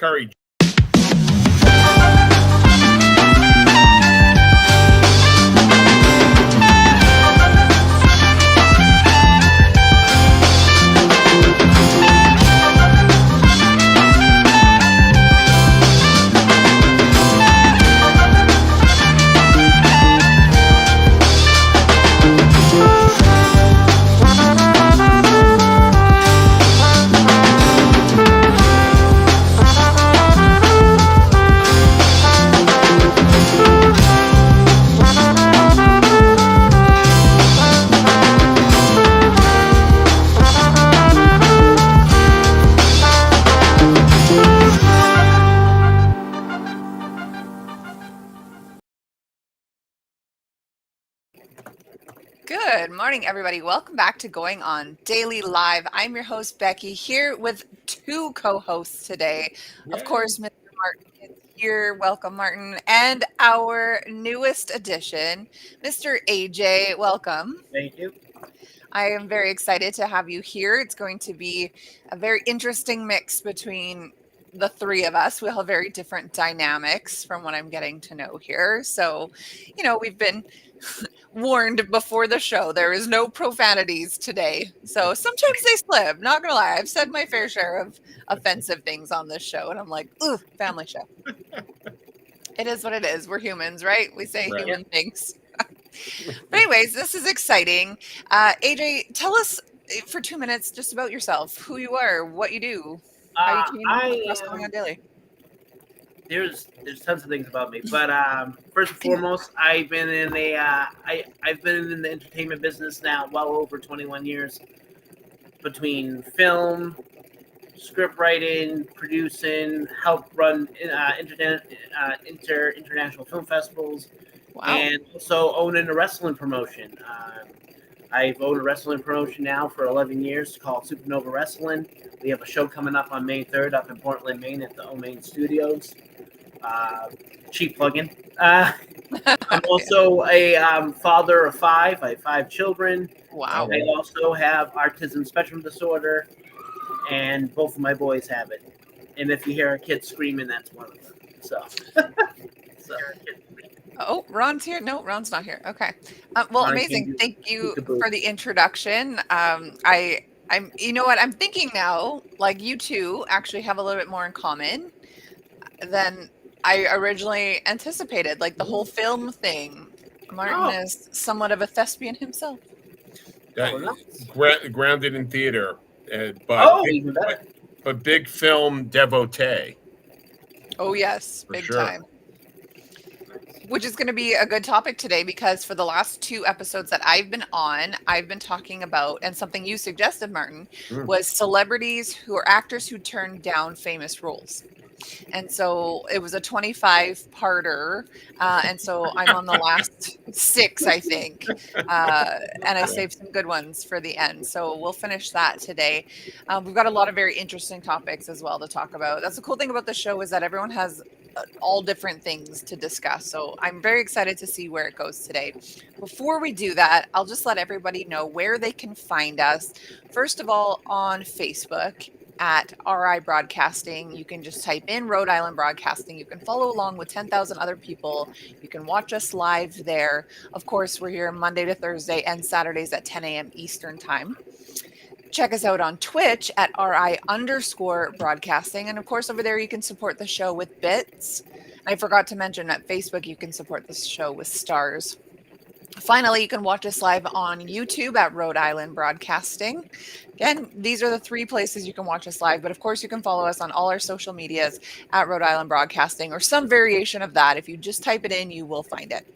Curry. Good morning, everybody. Welcome back to Going On Daily Live. I'm your host, Becky, here with two co-hosts today. Of course, Mr. Martin is here. Welcome, Martin. And our newest addition, Mr. AJ. Welcome. Thank you. I am very excited to have you here. It's going to be a very interesting mix between the three of us. We'll have very different dynamics from what I'm getting to know here. So, we've been warned before the show. There is no profanities today. So sometimes they slip. Not gonna lie. I've said my fair share of offensive things on this show, and I'm like, ooh, family show. It is what it is. We're humans, right? We say human things. But anyways, this is exciting. AJ, tell us for 2 minutes just about yourself, who you are, what you do, how you came across Going On Daily. There's tons of things about me, but first and foremost, I've been in the entertainment business now well over 21 years, between film, script writing, producing, help run international film festivals, and also owning a wrestling promotion. I've owned a wrestling promotion now for 11 years called Supernova Wrestling. We have a show coming up on May 3rd up in Portland, Maine at the Maine Studios. Cheap plug-in. I'm also a father of 5. I have 5 children. Wow. I also have autism spectrum disorder, and both of my boys have it. And if you hear a kid screaming, that's one of them. So. Oh, Ron's here. No, Ron's not here. Okay. Well, amazing. Thank you for the introduction. I'm, you know what? I'm thinking now, like you two actually have a little bit more in common than I originally anticipated. Like the whole film thing. Martin is somewhat of a thespian himself. Grounded in theater, but big film devotee. Oh yes, big time. Which is going to be a good topic today because for the last 2 episodes that I've been on, I've been talking about, and something you suggested, Martin, was celebrities who are actors who turned down famous roles. And so it was a 25-parter. And so I'm on the last 6, I think. And I saved some good ones for the end. So we'll finish that today. We've got a lot of very interesting topics as well to talk about. That's the cool thing about the show is that everyone has all different things to discuss. So I'm very excited to see where it goes today. Before we do that, I'll just let everybody know where they can find us. First of all, on Facebook at RI Broadcasting. You can just type in Rhode Island Broadcasting. You can follow along with 10,000 other people. You can watch us live there. Of course, we're here Monday to Thursday and Saturdays at 10 a.m. Eastern Time. Check us out on Twitch at RI_broadcasting. And of course, over there, you can support the show with bits. I forgot to mention at Facebook, you can support this show with stars. Finally, you can watch us live on YouTube at Rhode Island Broadcasting. Again, these are the 3 places you can watch us live, but of course you can follow us on all our social medias at Rhode Island Broadcasting or some variation of that. If you just type it in, you will find it.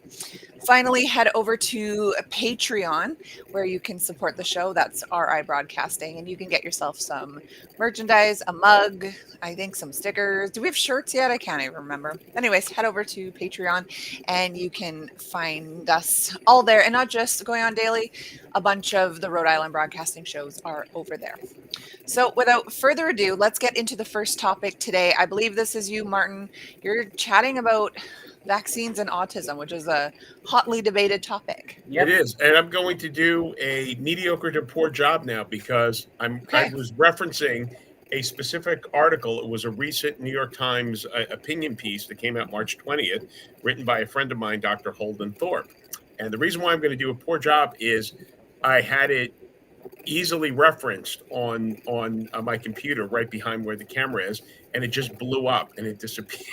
Finally, head over to Patreon where you can support the show. That's RI Broadcasting, and you can get yourself some merchandise, a mug, I think some stickers. Do we have shirts yet? I can't even remember. Anyways, head over to Patreon and you can find us all there, and not just Going On Daily. A bunch of the Rhode Island Broadcasting shows are over there. So without further ado, let's get into the first topic today. I believe this is you, Martin. You're chatting about vaccines and autism, which is a hotly debated topic. It is. And I'm going to do a mediocre to poor job now because I was referencing a specific article. It was a recent New York Times opinion piece that came out March 20th, written by a friend of mine, Dr. Holden Thorpe. And the reason why I'm going to do a poor job is I had it easily referenced on my computer right behind where the camera is, and it just blew up and it disappeared.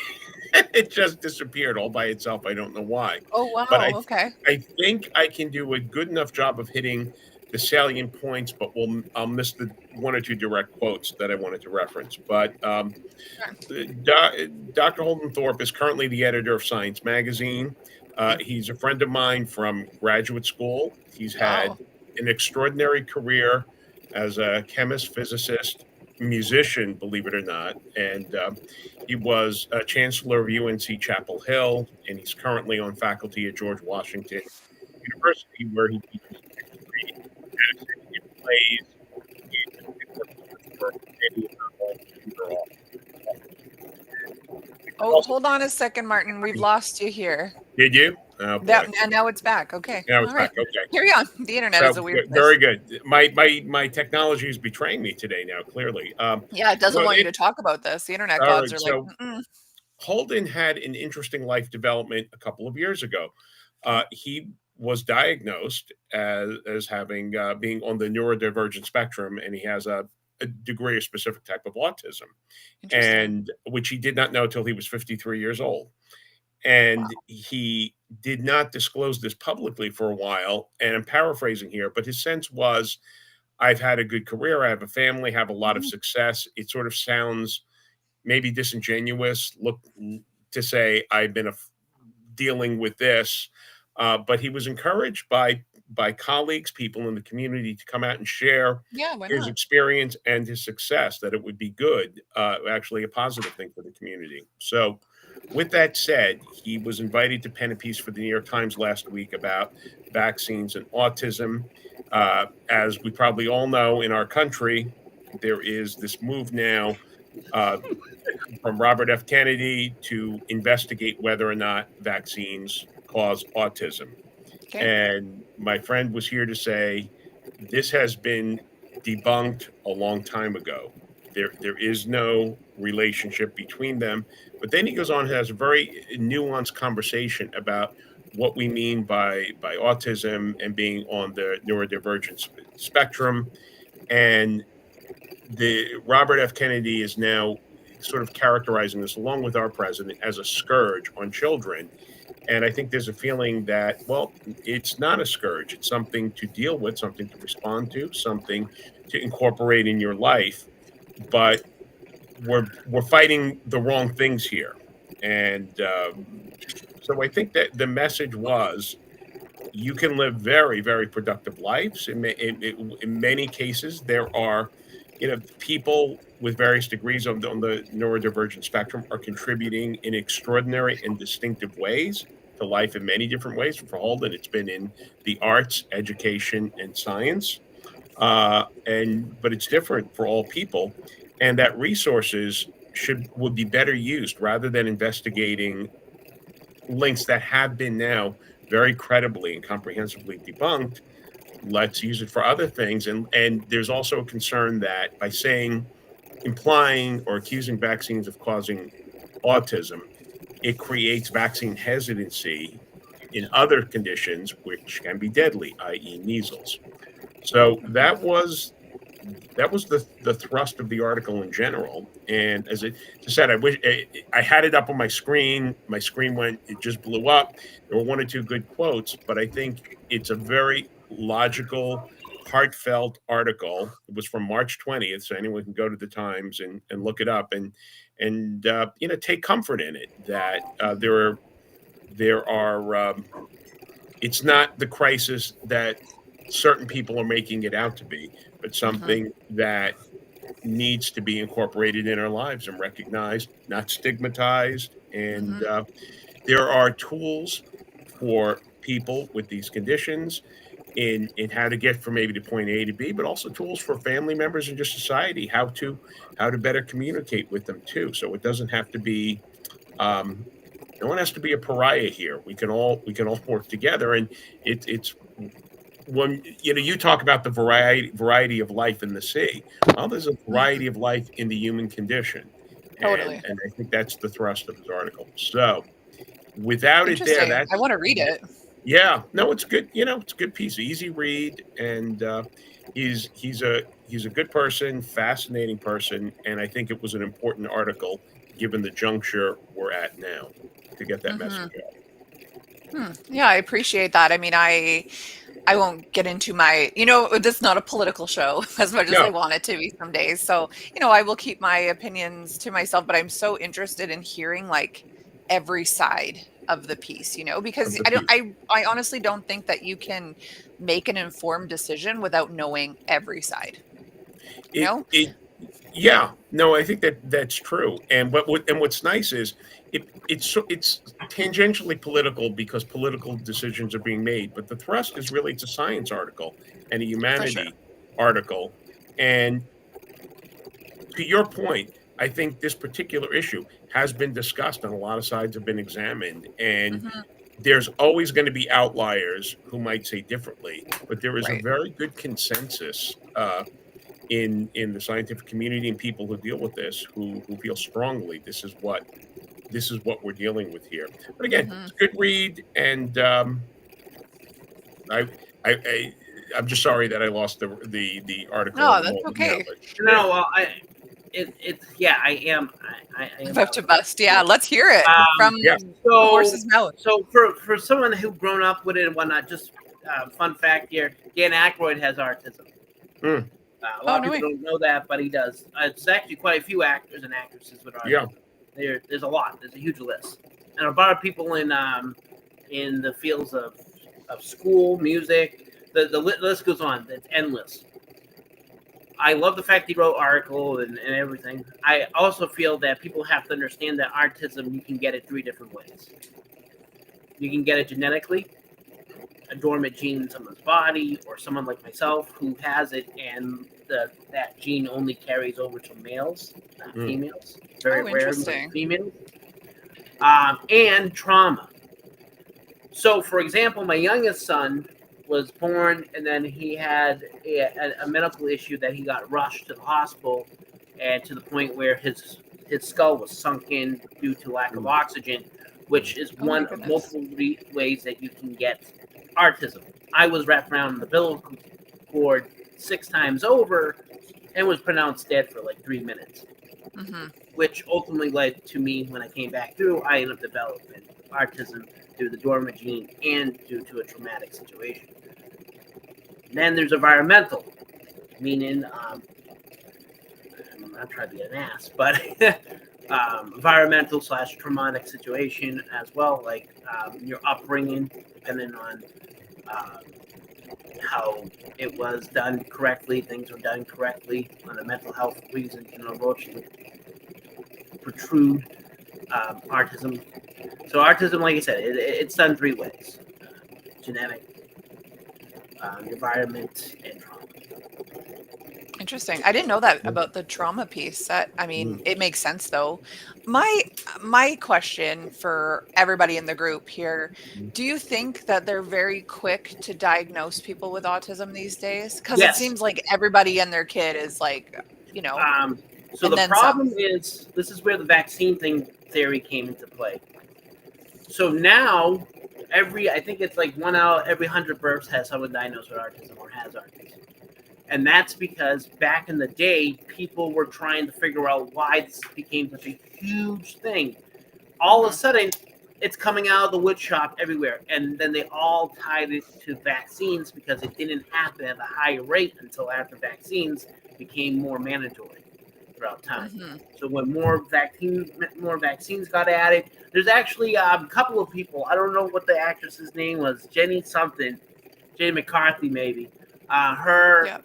It just disappeared all by itself. I don't know why, Oh but wow. Okay. I think I can do a good enough job of hitting the salient points, but I'll miss the one or two direct quotes that I wanted to reference. But Dr. Holden Thorpe is currently the editor of Science Magazine. He's a friend of mine from graduate school. He's had Wow. an extraordinary career as a chemist, physicist, musician, believe it or not. And he was a chancellor of UNC Chapel Hill, and he's currently on faculty at George Washington University, where he teaches history, acting, and plays. And works for many of Oh, hold on a second, Martin. We've lost you here. Did you? Oh boy. That and now it's back. Okay. Now it's All right. back. Okay. Carry on. The internet So is a weird place. very good. My technology is betraying me today now, clearly. Yeah, it doesn't well, want you to talk about this. The internet all gods right, are so like, mm-mm. Holden had an interesting life development a couple of years ago. He was diagnosed as having being on the neurodivergent spectrum, and he has a degree of specific type of autism, Interesting. and which he did not know till he was 53 years old. And Wow. he did not disclose this publicly for a while. And I'm paraphrasing here, but his sense was, I've had a good career, I have a family, have a lot of Mhm. success. It sort of sounds maybe disingenuous look to say I've been dealing with this, but he was encouraged by colleagues, people in the community, to come out and share Yeah, why his not? experience and his success. That it would be good, actually a positive thing for the community. So, with that said, he was invited to pen a piece for the New York Times last week about vaccines and autism. As we probably all know, in our country, there is this move now uh, from Robert F. Kennedy to investigate whether or not vaccines cause autism. Okay. And my friend was here to say this has been debunked a long time ago. There is no relationship between them. But then he goes on and has a very nuanced conversation about what we mean by autism and being on the neurodivergent spectrum. And the Robert F. Kennedy is now sort of characterizing this, along with our president, as a scourge on children. And I think there's a feeling that, well, it's not a scourge. It's something to deal with, something to respond to, something to incorporate in your life. But we're fighting the wrong things here. And so I think that the message was, you can live very, very productive lives. In many cases, there are, people with various degrees on the neurodivergent spectrum are contributing in extraordinary and distinctive ways to life in many different ways. For Holden, it's been in the arts, education, and science. But it's different for all people, and that resources would be better used rather than investigating links that have been now very credibly and comprehensively debunked. Let's use it for other things. And there's also a concern that by implying or accusing vaccines of causing autism, it creates vaccine hesitancy in other conditions which can be deadly, i.e., measles. So that was the thrust of the article in general. And as I said, I wish I had it up on my screen. My screen it just blew up. There were one or two good quotes, but I think it's a very logical, heartfelt article. It was from March 20th, so anyone can go to the Times and look it up and take comfort in it that there are it's not the crisis that certain people are making it out to be, but something that needs to be incorporated in our lives and recognized, not stigmatized. And there are tools for people with these conditions in how to get from maybe to point A to B, but also tools for family members and just society how to better communicate with them too. So it doesn't have to be no one has to be a pariah here. We can all work together, and it's when you talk about the variety of life in the sea. Well, there's a variety of life in the human condition, and Totally. I think that's the thrust of his article. So without it there, Interesting. I that's want to read it. yeah, no, it's good. It's a good piece, easy read, and he's a good person, fascinating person, and I think it was an important article given the juncture we're at now to get that Hmm. message out. Yeah, I appreciate that. I mean, I won't get into my, this is not a political show as much as I No, want it to be some days. So, I will keep my opinions to myself, but I'm so interested in hearing like every side of the piece, of because the I don't, piece. I honestly don't think that you can make an informed decision without knowing every side, you It know? it Yeah, no, I think that's true. And what's nice is it's tangentially political because political decisions are being made, but the thrust is really it's a science article and a For sure. humanity article. And to your point, I think this particular issue has been discussed and a lot of sides have been examined. And Hmm. there's always going to be outliers who might say differently, but there is a Right. very good consensus in the scientific community and people who deal with this who feel strongly this is what we're dealing with here. But again, Hmm. it's a good read, and I, I I'm just sorry that I lost the article in No, the that's moment now, okay. but yeah. No, well, yeah, I am. I am About about to to bust. bust. Yeah, let's hear it from Yeah. the So, horse's mouth. for someone who grown up with it and whatnot, just fun fact here: Dan Aykroyd has autism. Mm, A Oh, lot of no people way. don't know that, but he does. It's actually quite a few actors and actresses with yeah. autism. There's a lot. There's a huge list, and a lot of people in the fields of school, music. The list goes on. It's endless. I love the fact he wrote article and everything. I also feel that people have to understand that autism, you can get it 3 different ways. You can get it genetically, a dormant gene in someone's body, or someone like myself who has it, and that gene only carries over to males, not Mm, females. Very Oh, rare with interesting. females. And trauma. So, for example, my youngest son was born, and then he had a medical issue that he got rushed to the hospital, and to the point where his skull was sunk in due to lack of mm, oxygen, which is Oh my one of goodness. multiple ways that you can get autism. I was wrapped around the umbilical cord 6 times over, and was pronounced dead for like 3 minutes, Hmm. which ultimately led to me when I came back through. I ended up developing autism due to the dormant gene and due to a traumatic situation. And then there's environmental, meaning I'm not trying to be an ass, but environmental / traumatic situation as well, like your upbringing, depending on um, how it was done correctly, things were done correctly on a mental health reason, can unfortunately protrude autism. So autism, like I said, it's done 3 ways: genetic, environment, and trauma. Interesting. I didn't know that about the trauma piece. I mean, mm, it makes sense though. My my question for everybody in the group here, mm. do you think that they're very quick to diagnose people with autism these days? Because it Yes. seems like everybody and their kid is like, Um, so and the then some. problem is, this is where the vaccine theory came into play. So now, I think it's like 1 out of every 100 births has someone diagnosed with autism or has autism. And that's because back in the day, people were trying to figure out why this became such a huge thing. All of a Hmm. sudden, it's coming out of the wood shop everywhere. And then they all tied it to vaccines because it didn't happen at a high rate until after vaccines became more mandatory throughout time. Hmm. So when more vaccines got added, there's actually a couple of people. I don't know what the actress's name was, Jenny McCarthy maybe. Yeah.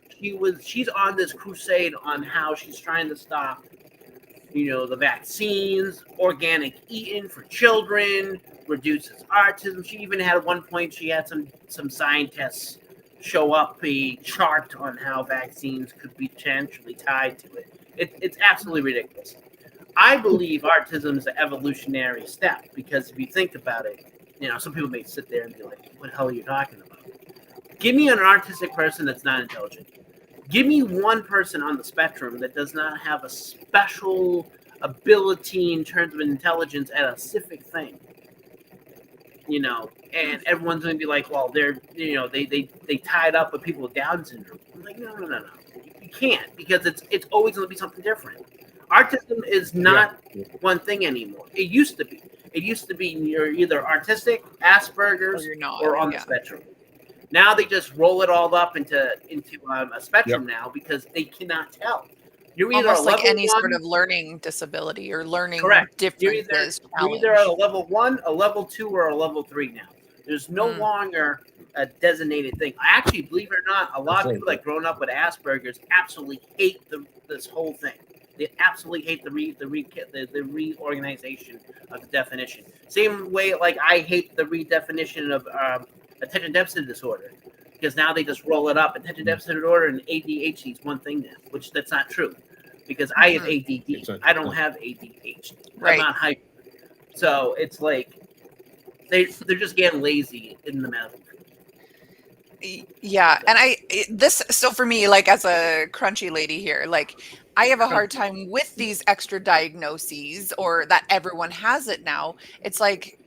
She's on this crusade on how she's trying to stop, the vaccines, organic eating for children, reduces autism. She even had at one point she had some scientists show up a chart on how vaccines could be potentially tied to it. It's absolutely ridiculous. I believe autism is an evolutionary step because if you think about it, some people may sit there and be like, "What the hell are you talking about?" Give me an artistic person that's not intelligent. Give me one person on the spectrum that does not have a special ability in terms of intelligence at a specific thing. And everyone's going to be like, well, they tied up with people with Down syndrome. I'm like, no. You can't, because it's always going to be something different. Autism is not one thing anymore. It used to be. It used to be you're either artistic, Asperger's, or on the spectrum. Now they just roll it all up into a spectrum now, because they cannot tell. You're either almost like any sort of learning disability or learning differences. You're either at a level 1, a level 2, or a level 3 now. There's no longer a designated thing. I actually, believe it or not, a lot of people that grown up with Asperger's absolutely hate this whole thing. They absolutely hate the reorganization of the definition. Same way, like I hate the redefinition of attention deficit disorder, because now they just roll it up. Attention deficit disorder and ADHD is one thing now, which that's not true, because I have ADD. I don't have ADHD. I'm not hyper. So it's like they're just getting lazy in the medical field. Yeah, and so for me, like as a crunchy lady here, like I have a hard time with these extra diagnoses, or that everyone has it now. It's like,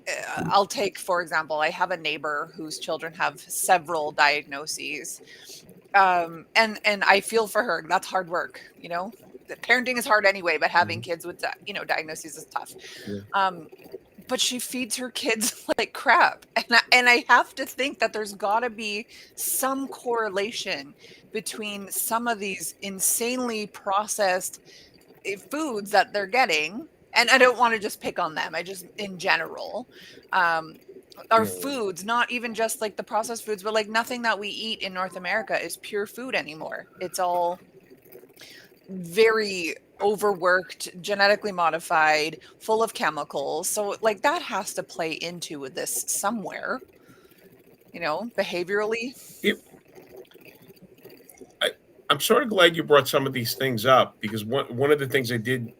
I'll take, for example, I have a neighbor whose children have several diagnoses. And I feel for her. That's hard work, Parenting is hard anyway, but having kids with, diagnoses is tough. But she feeds her kids like crap. And I have to think that there's got to be some correlation between some of these insanely processed foods that they're getting. And I don't want to just pick on them. I just, in general, our foods, not even just like the processed foods, but like nothing that we eat in North America is pure food anymore. It's all very overworked, genetically modified, full of chemicals. So like that has to play into this somewhere, behaviorally. I'm sort of glad you brought some of these things up, because one of the things I did,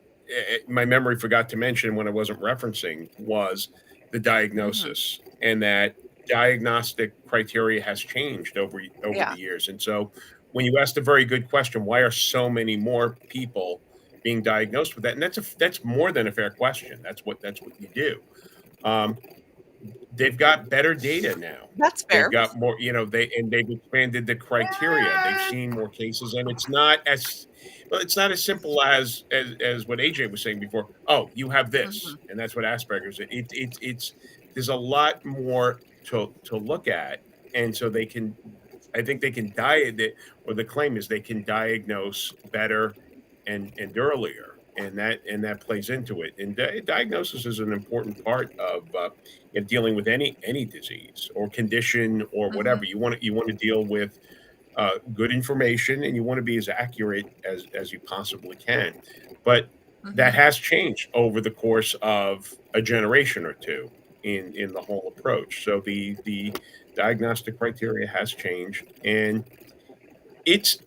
my memory forgot to mention when I wasn't referencing, was the diagnosis, and that diagnostic criteria has changed over the years. And so when you asked a very good question, why are so many more people being diagnosed with that? And that's more than a fair question. That's what you do. They've got better data now. That's fair. They've got more, they've expanded the criteria. They've seen more cases, and it's not as simple as what AJ was saying before. Oh, you have this, and that's what Asperger's is. It's there's a lot more to look at, and so I think they can or the claim is they can diagnose better and earlier, and that plays into it. And diagnosis is an important part of dealing with any disease or condition or whatever. You want to deal with good information, and you want to be as accurate as you possibly can. But that has changed over the course of a generation or two in the whole approach. So the diagnostic criteria has changed, and it's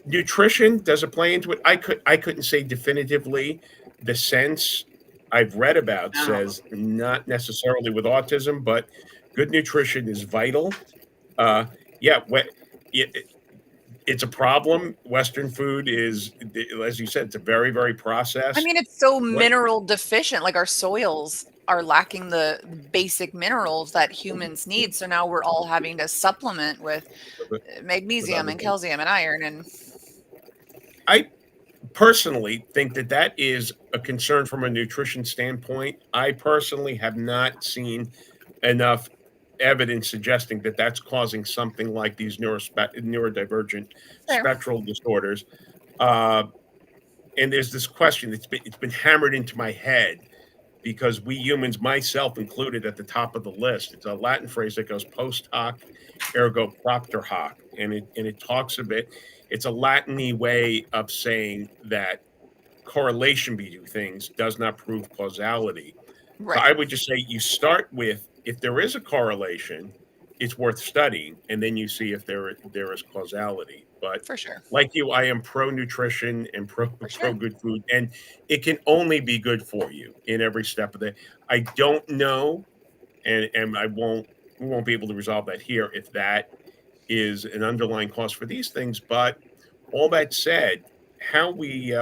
nutrition. Does it play into it? I couldn't say definitively. The sense I've read about says not necessarily with autism, but good nutrition is vital. It's a problem. Western food is, as you said, it's a very, very processed. I mean, it's so mineral deficient. Like our soils are lacking the basic minerals that humans need. So now we're all having to supplement with magnesium and calcium and iron. And I personally think that is a concern from a nutrition standpoint. I personally have not seen enough evidence suggesting that that's causing something like these neurodivergent spectral disorders. And there's this question it's been hammered into my head, because we humans, myself included, at the top of the list. It's a Latin phrase that goes post hoc ergo propter hoc, and it talks a bit. It's a Latin-y way of saying that correlation between things does not prove causality. Right. So I would just say you start with, if there is a correlation, it's worth studying, and then you see if there is causality. But for sure, like you, I am pro nutrition and pro good food, and it can only be good for you in every step of the. I don't know, and I won't won't be able to resolve that here if that is an underlying cause for these things. But all that said, how we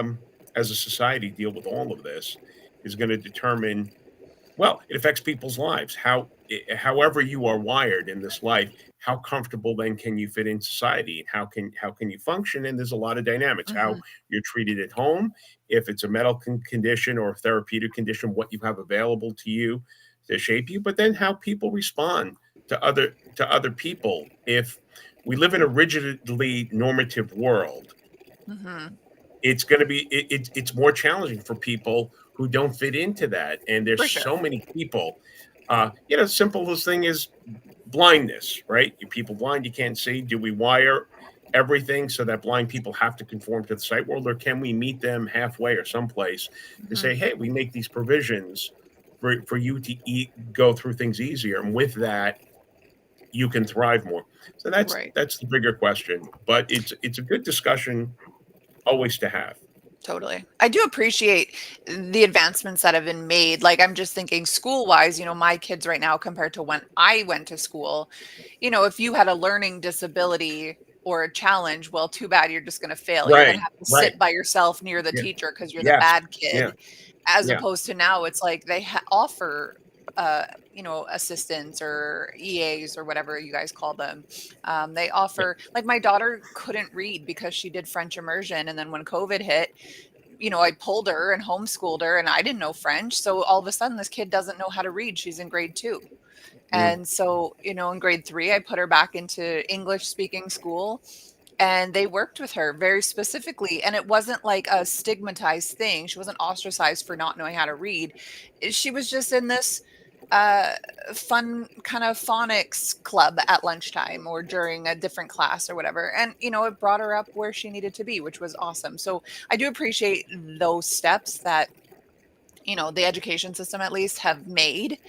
as a society deal with all of this is going to determine, well, it affects people's lives. However you are wired in this life, how comfortable then can you fit in society, and how can you function? And there's a lot of dynamics. How you're treated at home, if it's a medical condition or a therapeutic condition, what you have available to you to shape you, but then how people respond to other people. If we live in a rigidly normative world, it's going to be it's more challenging for people who don't fit into that. And there's For sure. so many people. Simplest thing is blindness, right? You people blind, you can't see. Do we wire everything so that blind people have to conform to the sight world, or can we meet them halfway or someplace to say, hey, we make these provisions for you to go through things easier, and with that you can thrive more. So that's the bigger question, but it's a good discussion always to have. Totally. I do appreciate the advancements that have been made. Like, I'm just thinking school wise, my kids right now compared to when I went to school, if you had a learning disability or a challenge, well, too bad, you're just going to fail. You're going to have to sit by yourself near the teacher because you're the bad kid. As opposed to now, it's like they offer assistants or EAs or whatever you guys call them. They offer, like, my daughter couldn't read because she did French immersion. And then when COVID hit, I pulled her and homeschooled her, and I didn't know French. So all of a sudden this kid doesn't know how to read. She's in grade 2. And so, in grade 3, I put her back into English speaking school. And they worked with her very specifically. And it wasn't like a stigmatized thing. She wasn't ostracized for not knowing how to read. She was just in this fun kind of phonics club at lunchtime or during a different class or whatever. And, it brought her up where she needed to be, which was awesome. So I do appreciate those steps that, the education system at least have made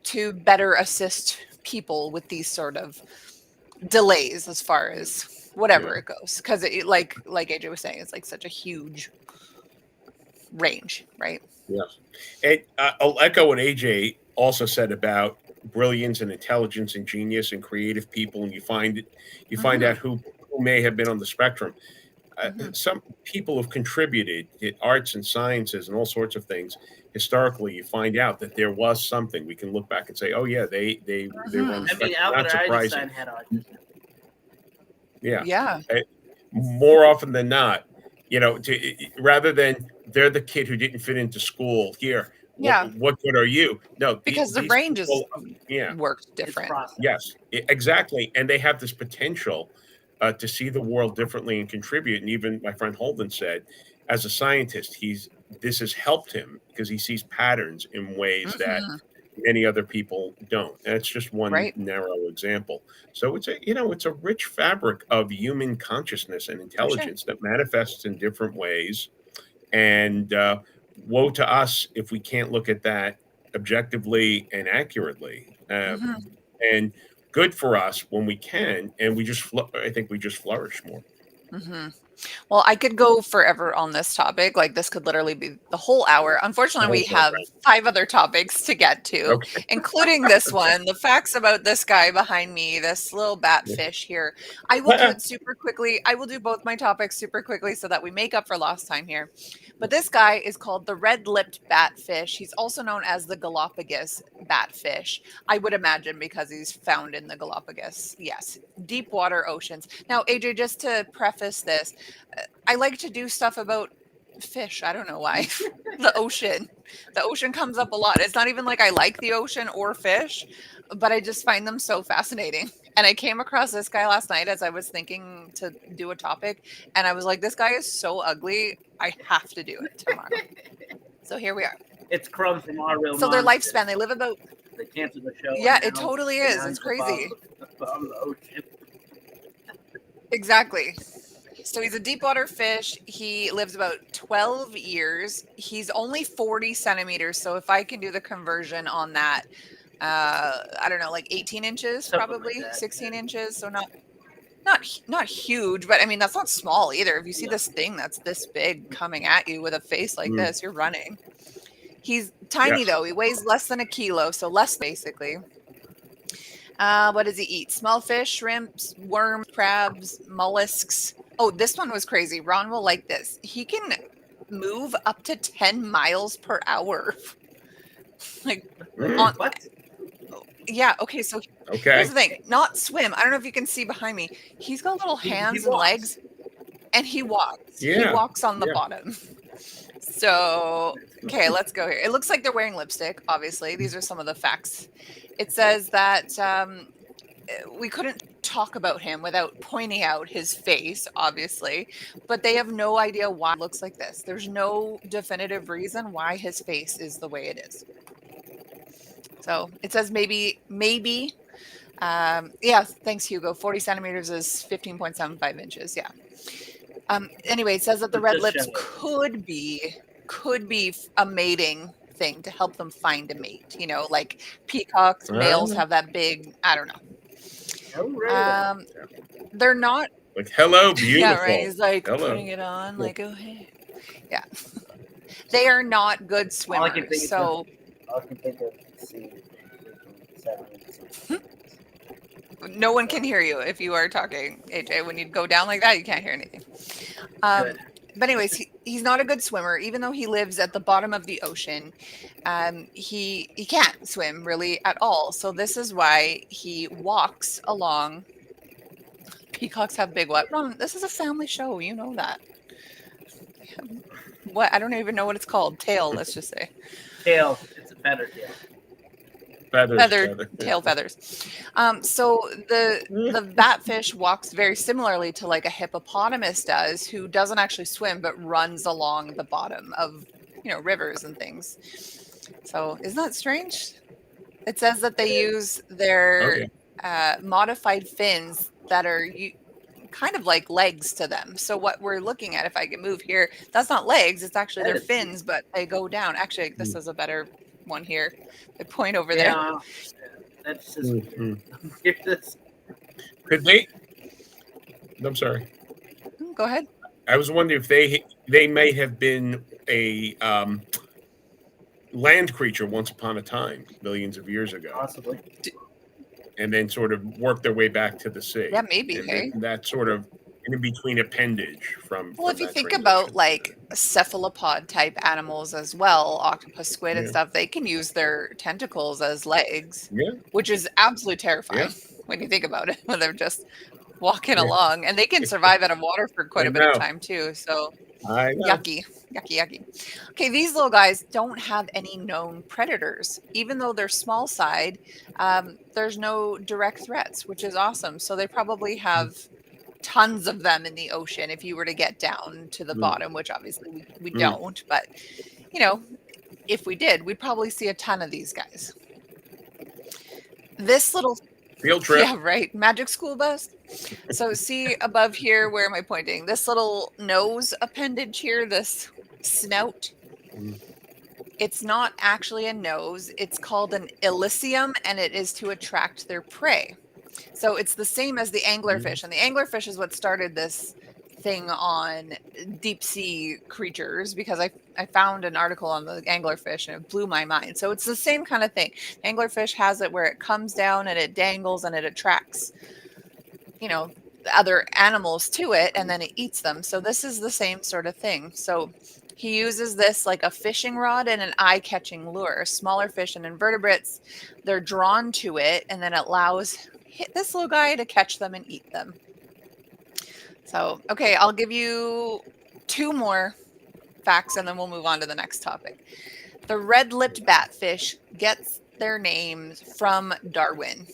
to better assist people with these sort of delays as far as whatever it goes, because like AJ was saying, it's like such a huge range, right? Yes. And I'll echo what AJ also said about brilliance and intelligence and genius and creative people, and you find out who may have been on the spectrum. Some people have contributed to arts and sciences and all sorts of things. Historically, you find out that there was something. We can look back and say, oh yeah, they were on the spectrum. Albert Einstein had autism. Yeah. More often than not, rather than they're the kid who didn't fit into school here. What good are you? No, because the range is works different. Yes, exactly. And they have this potential to see the world differently and contribute. And even my friend Holden said, as a scientist, this has helped him because he sees patterns in ways that many other people don't. And it's just one narrow example. So it's a rich fabric of human consciousness and intelligence that manifests in different ways. And woe to us if we can't look at that objectively and accurately. And good for us when we can, and I think we just flourish more. Well, I could go forever on this topic. Like, this could literally be the whole hour. Unfortunately, we have 5 other topics to get to, including this one, the facts about this guy behind me, this little batfish here. I will do it super quickly. I will do both my topics super quickly so that we make up for lost time here. But this guy is called the red-lipped batfish. He's also known as the Galapagos batfish. I would imagine because he's found in the Galapagos. Yes, deep water oceans. Now, AJ, just to preface this, I like to do stuff about fish. I don't know why. The ocean comes up a lot. It's not even like I like the ocean or fish, but I just find them so fascinating. And I came across this guy last night as I was thinking to do a topic, and I was like, this guy is so ugly, I have to do it tomorrow. So here we are. It's Crumb from Our Real So their lifespan, they live about... They canceled the show. Yeah, it totally is. It's crazy. Above the ocean. Exactly. So he's a deep water fish. He lives about 12 years. He's only 40 centimeters. So if I can do the conversion on that, I don't know, like 18 inches, Something probably like that, 16 inches. So not huge, but I mean, that's not small either. If you see this thing that's this big coming at you with a face like this, you're running. He's tiny though. He weighs less than a kilo. So less basically. What does he eat? Small fish, shrimps, worms, crabs, mollusks. Oh, this one was crazy. Ron will like this. He can move up to 10 miles per hour. Like, on, What? yeah, okay, so here's the thing. Not swim. I don't know if you can see behind me. He's got little hands and legs, and he walks. Yeah. He walks on the bottom. So, okay, let's go here. It looks like they're wearing lipstick, obviously. These are some of the facts. It says that we couldn't talk about him without pointing out his face, obviously, but they have no idea why it looks like this. There's no definitive reason why his face is the way it is. So it says maybe, yeah, thanks, Hugo. 40 centimeters is 15.75 inches. Yeah. Anyway, it says that the red lips could be a mating thing to help them find a mate. You know, like peacocks, males have that big, I don't know. They're not like, hello, beautiful. Yeah, right. He's like hello. Putting it on, like, oh hey. Yeah. They are not good swimmers. All I can think of no one can hear you if you are talking, AJ. When you go down like that, you can't hear anything. But anyways, he's not a good swimmer, even though he lives at the bottom of the ocean. He can't swim really at all. So this is why he walks along. Peacocks have big what? Ron, this is a family show. You know that. What? I don't even know what it's called. Tail, let's just say. Tail. It's a feather tail. Tail feathers. So the batfish walks very similarly to like a hippopotamus does, who doesn't actually swim but runs along the bottom of rivers and things. So isn't that strange? It says that they use their modified fins that are kind of like legs to them. So what we're looking at, if I can move here, that's not legs. It's actually their fins, but they go down. Actually, this is a better one here. They point over there. That's just Could they? I'm sorry. Go ahead. I was wondering if they may have been a land creature once upon a time, millions of years ago, possibly, and then sort of worked their way back to the sea. Yeah, maybe. Hey, that sort of in between appendage from. Well, if you think about like cephalopod type animals as well, octopus, squid, and stuff, they can use their tentacles as legs, which is absolutely terrifying when you think about it. When they're just walking along, and they can survive out of water for quite a bit of time too. So yucky. Okay, these little guys don't have any known predators, even though they're small side. There's no direct threats, which is awesome. So they probably have tons of them in the ocean if you were to get down to the bottom, which obviously we don't, but if we did, we'd probably see a ton of these guys. This little field trip, yeah, right, magic school bus. So see above here, where am I pointing? This little nose appendage here, this snout, it's not actually a nose. It's called an elysium, and it is to attract their prey. So it's the same as the anglerfish, and the anglerfish is what started this thing on deep sea creatures, because I found an article on the anglerfish and it blew my mind. So it's the same kind of thing. Anglerfish has it where it comes down and it dangles and it attracts, the other animals to it, and then it eats them. So this is the same sort of thing. So he uses this like a fishing rod and an eye-catching lure. Smaller fish and invertebrates, they're drawn to it, and then it allows this little guy to catch them and eat them. So, okay, I'll give you 2 more facts and then we'll move on to the next topic. The red-lipped batfish gets their name from Darwin.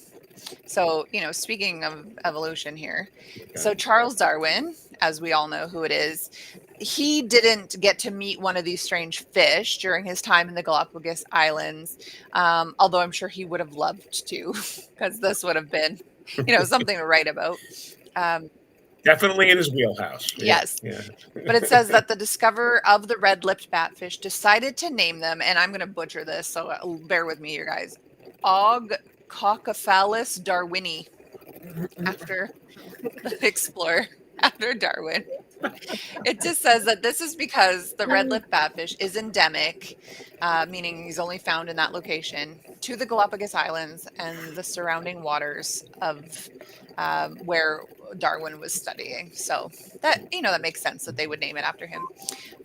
So, speaking of evolution here, so Charles Darwin, as we all know who it is, he didn't get to meet one of these strange fish during his time in the Galapagos Islands, although I'm sure he would have loved to, because this would have been, something to write about. Definitely in his wheelhouse. Yes. Yeah. But it says that the discoverer of the red-lipped batfish decided to name them, and I'm going to butcher this, so bear with me, you guys. Ogcocephalus darwini, after the explorer, after Darwin. It just says that this is because the red-lipped batfish is endemic, meaning he's only found in that location, to the Galapagos Islands and the surrounding waters of where Darwin was studying. So that that makes sense that they would name it after him.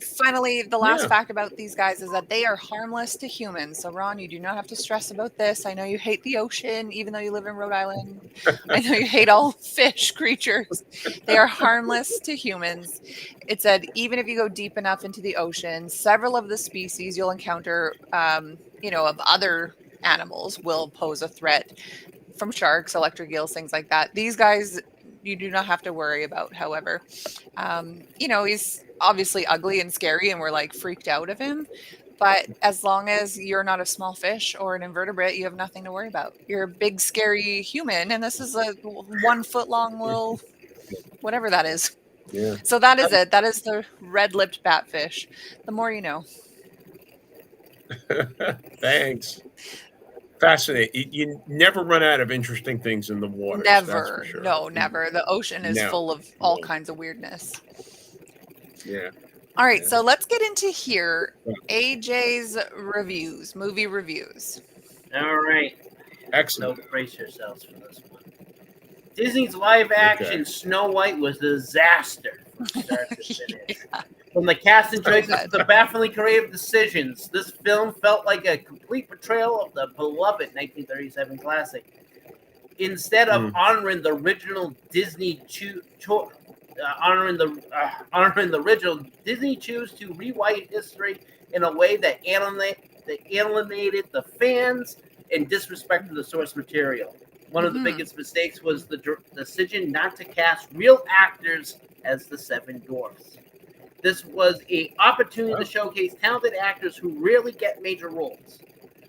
Finally, the last Yeah. fact about these guys is that they are harmless to humans. So Ron, you do not have to stress about this. I know you hate the ocean, even though you live in Rhode Island. I know you hate all fish creatures. They are harmless to humans. It said even if you go deep enough into the ocean, several of the species you'll encounter, of other animals will pose a threat from sharks, electric eels, things like that. These guys, you do not have to worry about. However, he's obviously ugly and scary, and we're like freaked out of him. But as long as you're not a small fish or an invertebrate, you have nothing to worry about. You're a big, scary human, and this is a 1 foot long little whatever that is. Yeah. So that is it. That is the red-lipped batfish. The more you know. Thanks. Fascinating. You never run out of interesting things in the water. Never. That's for sure. No, never. The ocean is full of all kinds of weirdness. Yeah. All right, so let's get into here. AJ's reviews, movie reviews. All right. Excellent. So brace yourselves for this one. Disney's live action Snow White was a disaster from start to finish. From the cast and choices to the baffling creative decisions, this film felt like a complete portrayal of the beloved 1937 classic. Instead of honoring the original Disney honoring the original, Disney chose to rewrite history in a way that alienated the fans and disrespected the source material. One of the biggest mistakes was the decision not to cast real actors as the Seven Dwarfs. This was an opportunity to showcase talented actors who rarely get major roles.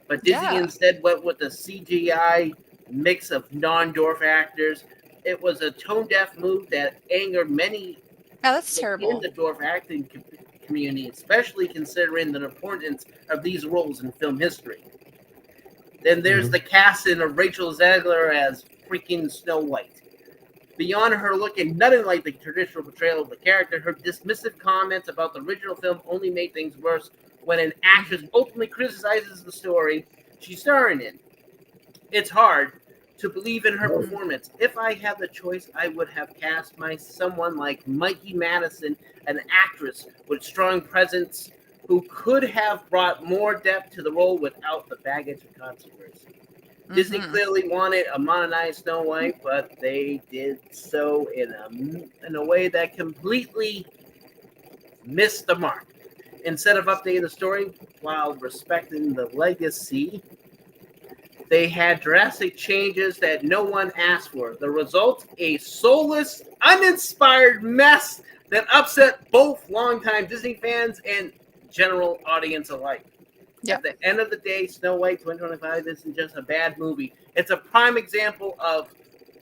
But Disney instead went with a CGI mix of non-dwarf actors. It was a tone-deaf move that angered many that's terrible. in the dwarf acting community, especially considering the importance of these roles in film history. Then there's the casting of Rachel Zegler as freaking Snow White. Beyond her looking nothing like the traditional portrayal of the character, her dismissive comments about the original film only made things worse when an actress openly criticizes the story she's starring in. It's hard to believe in her performance. If I had the choice, I would have cast someone like Mikey Madison, an actress with strong presence who could have brought more depth to the role without the baggage of controversy. Disney clearly wanted a modernized Snow White, but they did so in a way that completely missed the mark. Instead of updating the story while respecting the legacy, they had drastic changes that no one asked for. The result, a soulless, uninspired mess that upset both longtime Disney fans and general audience alike. At the end of the day, Snow White 2025 isn't just a bad movie. It's a prime example of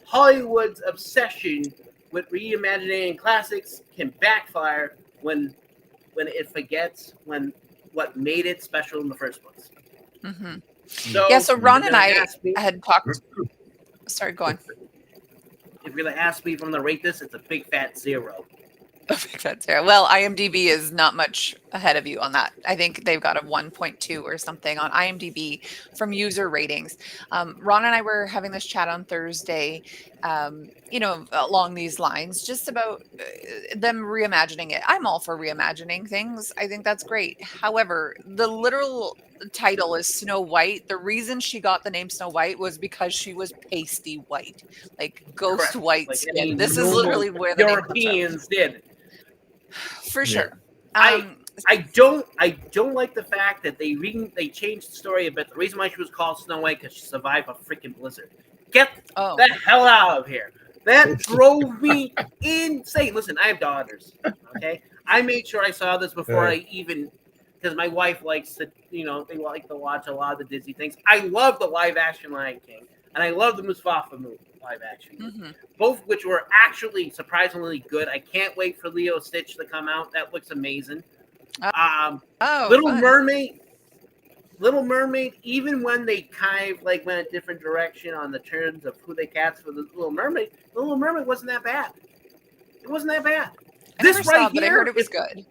Hollywood's obsession with reimagining classics can backfire when it forgets what made it special in the first place. So Ron and I had talked. Sorry, go on. If you're going to ask me if I'm going to rate this, it's a big fat 0. Well, IMDb is not much ahead of you on that. I think they've got a 1.2 or something on IMDb from user ratings. Ron and I were having this chat on Thursday, along these lines, just about them reimagining it. I'm all for reimagining things. I think that's great. However, the literal title is Snow White. The reason she got the name Snow White was because she was pasty white, like ghost white skin. This is literally where the Europeans did. For sure. I don't like the fact that they changed the story a bit. The reason why she was called Snow White because she survived a freaking blizzard. Get the hell out of here. That drove me insane. Listen, I have daughters. Okay, I made sure I saw this before I even, because my wife likes to, they like to watch a lot of the Disney things. I love the live action Lion King, and I love the Mustafa movie. Live action, both which were actually surprisingly good. I can't wait for Leo Stitch to come out. That looks amazing. Little Mermaid, even when they kind of went a different direction on the terms of who they cast for the Little Mermaid wasn't that bad. It wasn't that bad. This right but I here, heard it was good.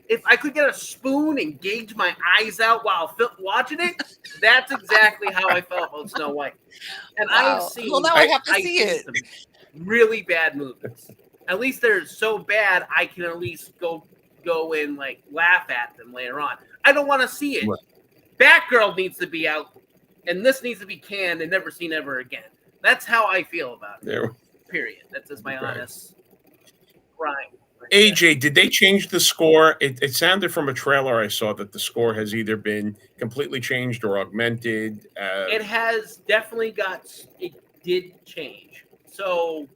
If I could get a spoon and gauge my eyes out while watching it, that's exactly how I felt about Snow White. And Wow. I've seen, Well, now I have to see it. some really bad movies. At least they're so bad, I can at least go and like laugh at them later on. I don't want to see it. Right. Batgirl needs to be out, and this needs to be canned and never seen ever again. That's how I feel about it. There. Period. That's just my honest crime. AJ, did they change the score? It sounded from a trailer I saw that the score has either been completely changed or augmented. It has definitely it did change. So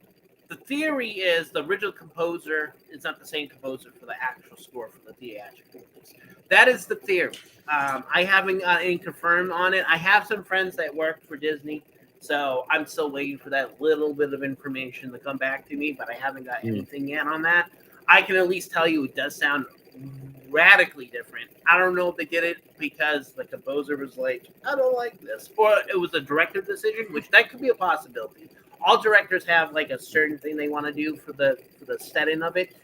the theory is the original composer is not the same composer for the actual score for the theatrical release. That is the theory. I haven't got any confirmed on it. I have some friends that work for Disney, so I'm still waiting for that little bit of information to come back to me, but I haven't got anything yet on that. I can at least tell you it does sound radically different. I don't know if they did it because the composer was like, I don't like this, or it was a director decision, which that could be a possibility. All directors have like a certain thing they want to do for the setting of it.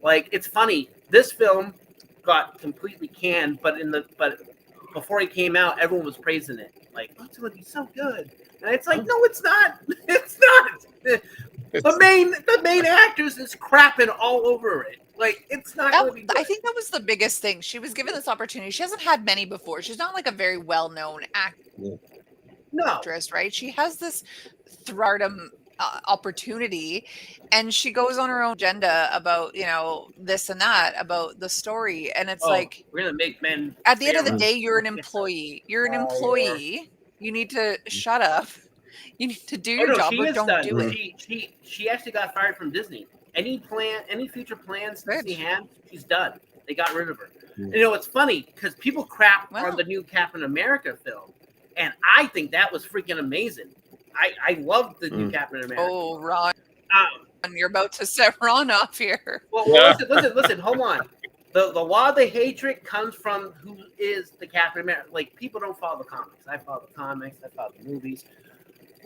Like, it's funny, this film got completely canned, but before it came out, everyone was praising it. Like, oh, it's gonna be so good. And it's like, no, it's not. It's not. The main actors is crapping all over it. Like, it's not going to be good. I think that was the biggest thing. She was given this opportunity. She hasn't had many before. She's not like a very well-known actress, right? She has this thwardom opportunity, and she goes on her own agenda about, this and that, about the story. And it's like, we're going to make men. At the end of the day, you're an employee. You're an employee. You need to shut up. You need to do your job or don't do it. She actually got fired from Disney. Any future plans Disney had, she's done. They got rid of her. It's funny because people crap on the new Captain America film, and I think that was freaking amazing. I loved the new Captain America. Oh, Ron, you're about to set Ron off here. Well, listen, hold on. The law of the hatred comes from who is the Captain America. Like, people don't follow the comics. I follow the comics. I follow the movies.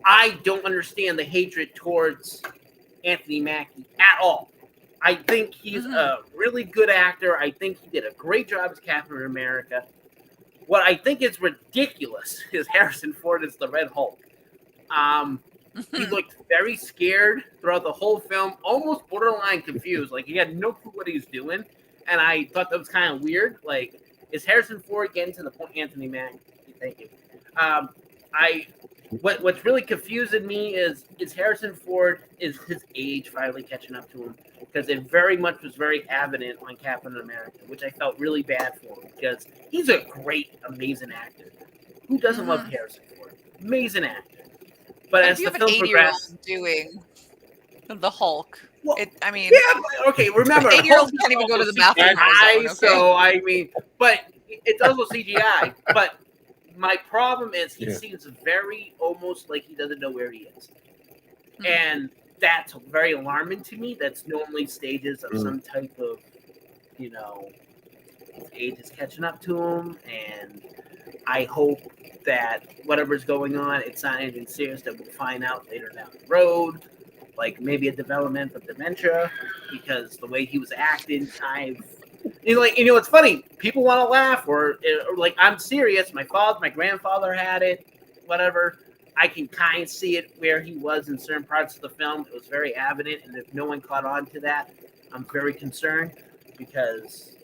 I don't understand the hatred towards Anthony Mackie at all. I think he's a really good actor. I think he did a great job as Captain America. What I think is ridiculous is Harrison Ford as the Red Hulk. He looked very scared throughout the whole film, almost borderline confused. Like, he had no clue what he was doing. And I thought that was kind of weird. Like, is Harrison Ford getting to the point? Anthony Mackie, thank you. What's really confusing me is Harrison Ford, is his age finally catching up to him? Because it very much was very evident on Captain America, which I felt really bad for him because he's a great, amazing actor. Who doesn't love Harrison Ford? Amazing actor. But as the film progressed, doing the Hulk. Well, okay. Remember, 8-year-olds can't even go to the bathroom. So but it's also CGI. But my problem is he seems very almost like he doesn't know where he is, and that's very alarming to me. That's normally stages of some type of, age is catching up to him, and I hope that whatever's going on, it's not anything serious that we'll find out later down the road, like maybe a development of dementia, because the way he was acting, it's funny. People want to laugh, or like, I'm serious. My grandfather had it, whatever. I can kind of see it where he was in certain parts of the film. It was very evident, and if no one caught on to that, I'm very concerned because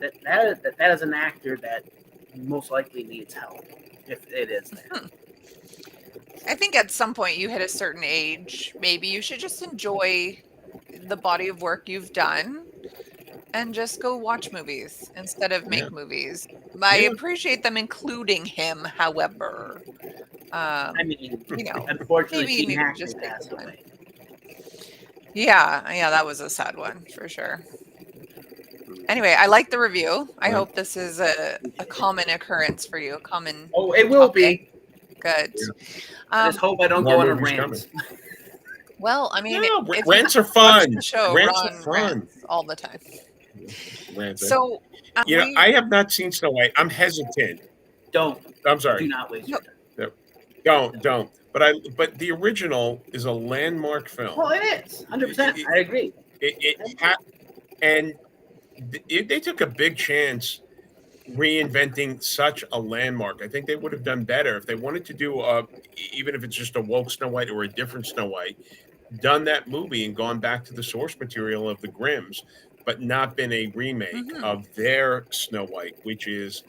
that is an actor that most likely needs help, if it is there. I think at some point you hit a certain age, maybe you should just enjoy the body of work you've done and just go watch movies instead of make movies. I appreciate them including him, however. Unfortunately, maybe you need to just passed away. Yeah, that was a sad one for sure. Anyway, I like the review. I hope this is a common occurrence for you. Oh, it will be. Good. I just hope I don't go on a rant. Well, rants are fun. Rants are fun all the time. So, I have not seen Snow White. I'm hesitant. Don't. I'm sorry. Do not waste your time. Don't. But the original is a landmark film. Well, it is 100%. I agree. And they took a big chance reinventing such a landmark. I think they would have done better if they wanted to do even if it's just a woke Snow White or a different Snow White, done that movie and gone back to the source material of the Grimms, but not been a remake of their Snow White, which is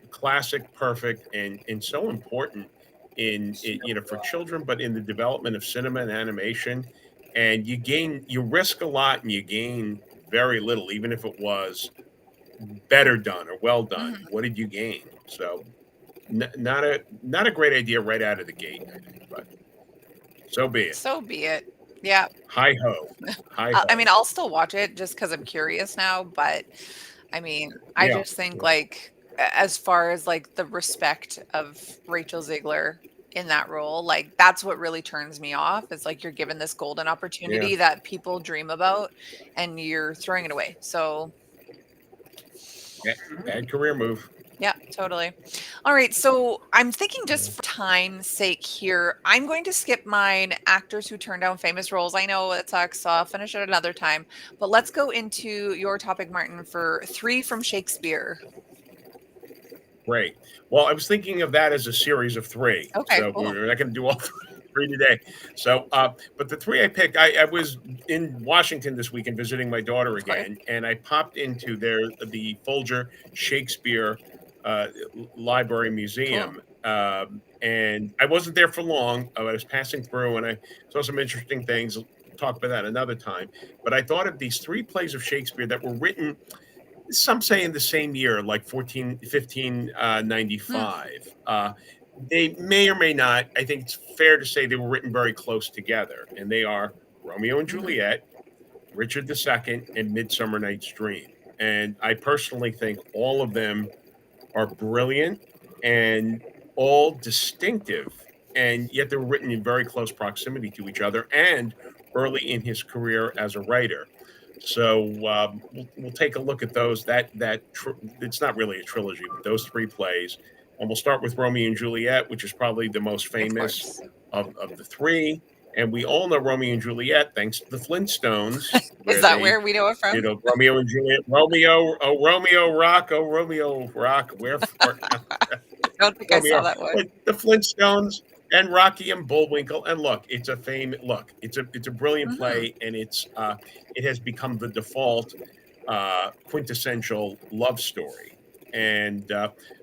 classic, perfect, and so important for children, but in the development of cinema and animation. And you risk a lot and you gain very little, even if it was better done or well done. What did you gain? So not a great idea right out of the gate, I think, but so be it. So be it. Yeah. Hi ho. Hi ho. I mean, I'll still watch it just because I'm curious now, but I mean, I just think like as far as like the respect of Rachel Ziegler in that role, like that's what really turns me off. It's like you're given this golden opportunity that people dream about and you're throwing it away. So bad career move. Yeah, totally. All right. So I'm thinking just for time's sake here, I'm going to skip mine actors who turned down famous roles. I know it sucks, so I'll finish it another time. But let's go into your topic, Martin, for 3 from Shakespeare. Great. Well, I was thinking of that as a series of 3. Okay, so cool. we're not going to do all 3 today. So, but the 3 I picked, I was in Washington this weekend visiting my daughter again, and I popped into the Folger Shakespeare Library Museum. Cool. And I wasn't there for long. I was passing through and I saw some interesting things. We'll talk about that another time. But I thought of these 3 plays of Shakespeare that were written, some say in the same year, like 1595. They may or may not. I think it's fair to say they were written very close together. And they are Romeo and Juliet, Richard II, and Midsummer Night's Dream. And I personally think all of them are brilliant and all distinctive, and yet they're written in very close proximity to each other and early in his career as a writer. So we'll take a look at those. It's not really a trilogy, but those 3 plays. And we'll start with Romeo and Juliet, which is probably the most famous of the 3. And we all know Romeo and Juliet thanks to the Flintstones. Is that where we know it from? Romeo and Juliet. Romeo rock, Romeo rock. Wherefore? I don't think I saw that one. The Flintstones and Rocky and Bullwinkle. And look, it's a brilliant play, and it has become the default quintessential love story. And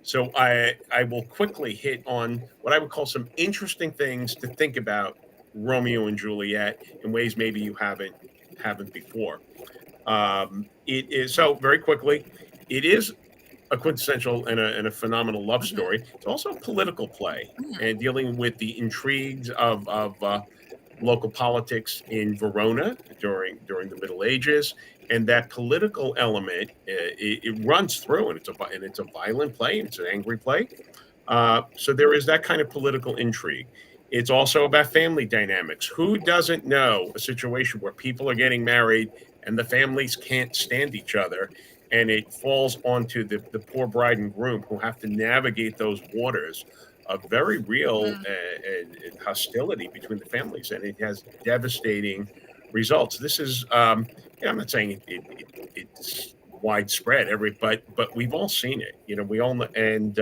so I will quickly hit on what I would call some interesting things to think about Romeo and Juliet in ways maybe you haven't before. It is, so very quickly, it is a quintessential and a phenomenal love story. It's also a political play and dealing with the intrigues of local politics in Verona during the Middle Ages, and that political element it runs through, and it's a violent play, it's an angry play. So there is that kind of political intrigue. It's also about family dynamics. Who doesn't know a situation where people are getting married and the families can't stand each other, and it falls onto the poor bride and groom who have to navigate those waters of very real hostility between the families, and it has devastating results. This is, I'm not saying it's widespread, but we've all seen it. We all know, and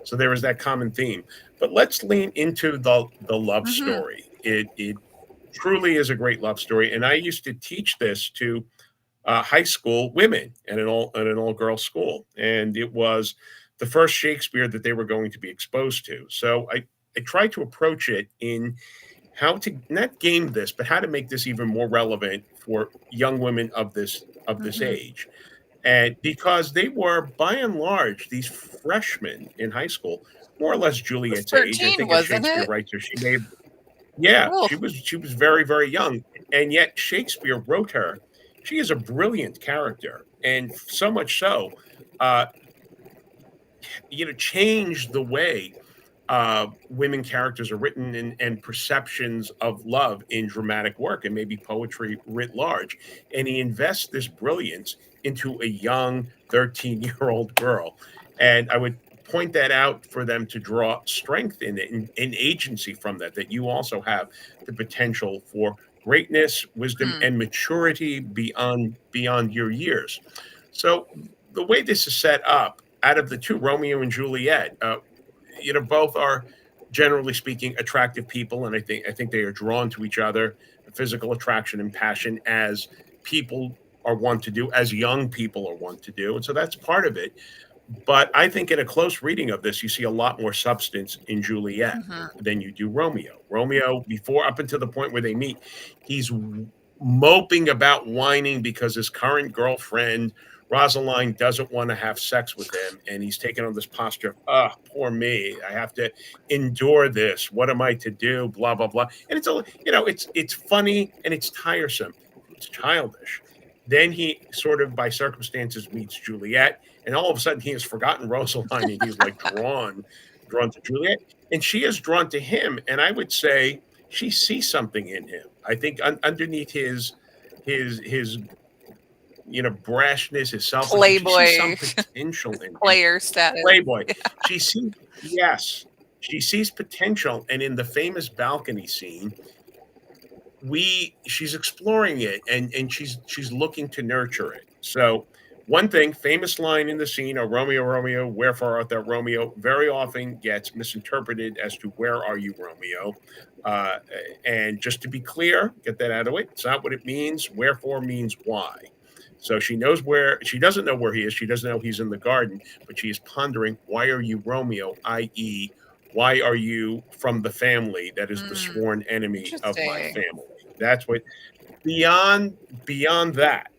so there is that common theme. But let's lean into the love story. It truly is a great love story, and I used to teach this to high school women at an all girls school, and it was the first Shakespeare that they were going to be exposed to. So I tried to approach it in how to not game this, but how to make this even more relevant for young women of this age. And because they were, by and large, these freshmen in high school, more or less Juliet's age. I think as Shakespeare writes her, she may have, she was very, very young. And yet Shakespeare wrote her. She is a brilliant character. And so much so, changed the way women characters are written and perceptions of love in dramatic work and maybe poetry writ large. And he invests this brilliance into a young 13-year-old girl. And I would point that out for them to draw strength in it and agency from that you also have the potential for greatness, wisdom, and maturity beyond your years. So the way this is set up, out of the two, Romeo and Juliet, both are generally speaking attractive people, and I think they are drawn to each other, physical attraction and passion, as people are wont to do, as young people are wont to do, and so that's part of it. But I think in a close reading of this, you see a lot more substance in Juliet than you do Romeo. Romeo, before up until the point where they meet, he's moping about, whining because his current girlfriend Rosaline doesn't want to have sex with him, and he's taken on this posture of, "Ah, poor me, I have to endure this. What am I to do?" Blah blah blah. And it's funny and it's tiresome. It's childish. Then he sort of by circumstances meets Juliet, and all of a sudden he has forgotten Rosaline, and he's like drawn to Juliet, and she is drawn to him. And I would say she sees something in him. I think underneath his brashness, his selfishness, she sees some Playboy potential in him. player status. Playboy. She sees, yes, she sees potential, and in the famous balcony scene, she's exploring it, and she's looking to nurture it. So one thing, famous line in the scene, "Oh Romeo, Romeo, wherefore art thou Romeo," very often gets misinterpreted as to "Where are you, Romeo?" Uh, and just to be clear, get that out of the way. It's not what it means. Wherefore means why. So she doesn't know where he is. She doesn't know he's in the garden, but she is pondering, why are you Romeo? I.e., why are you from the family that is the sworn enemy of my family? That's what. Beyond that,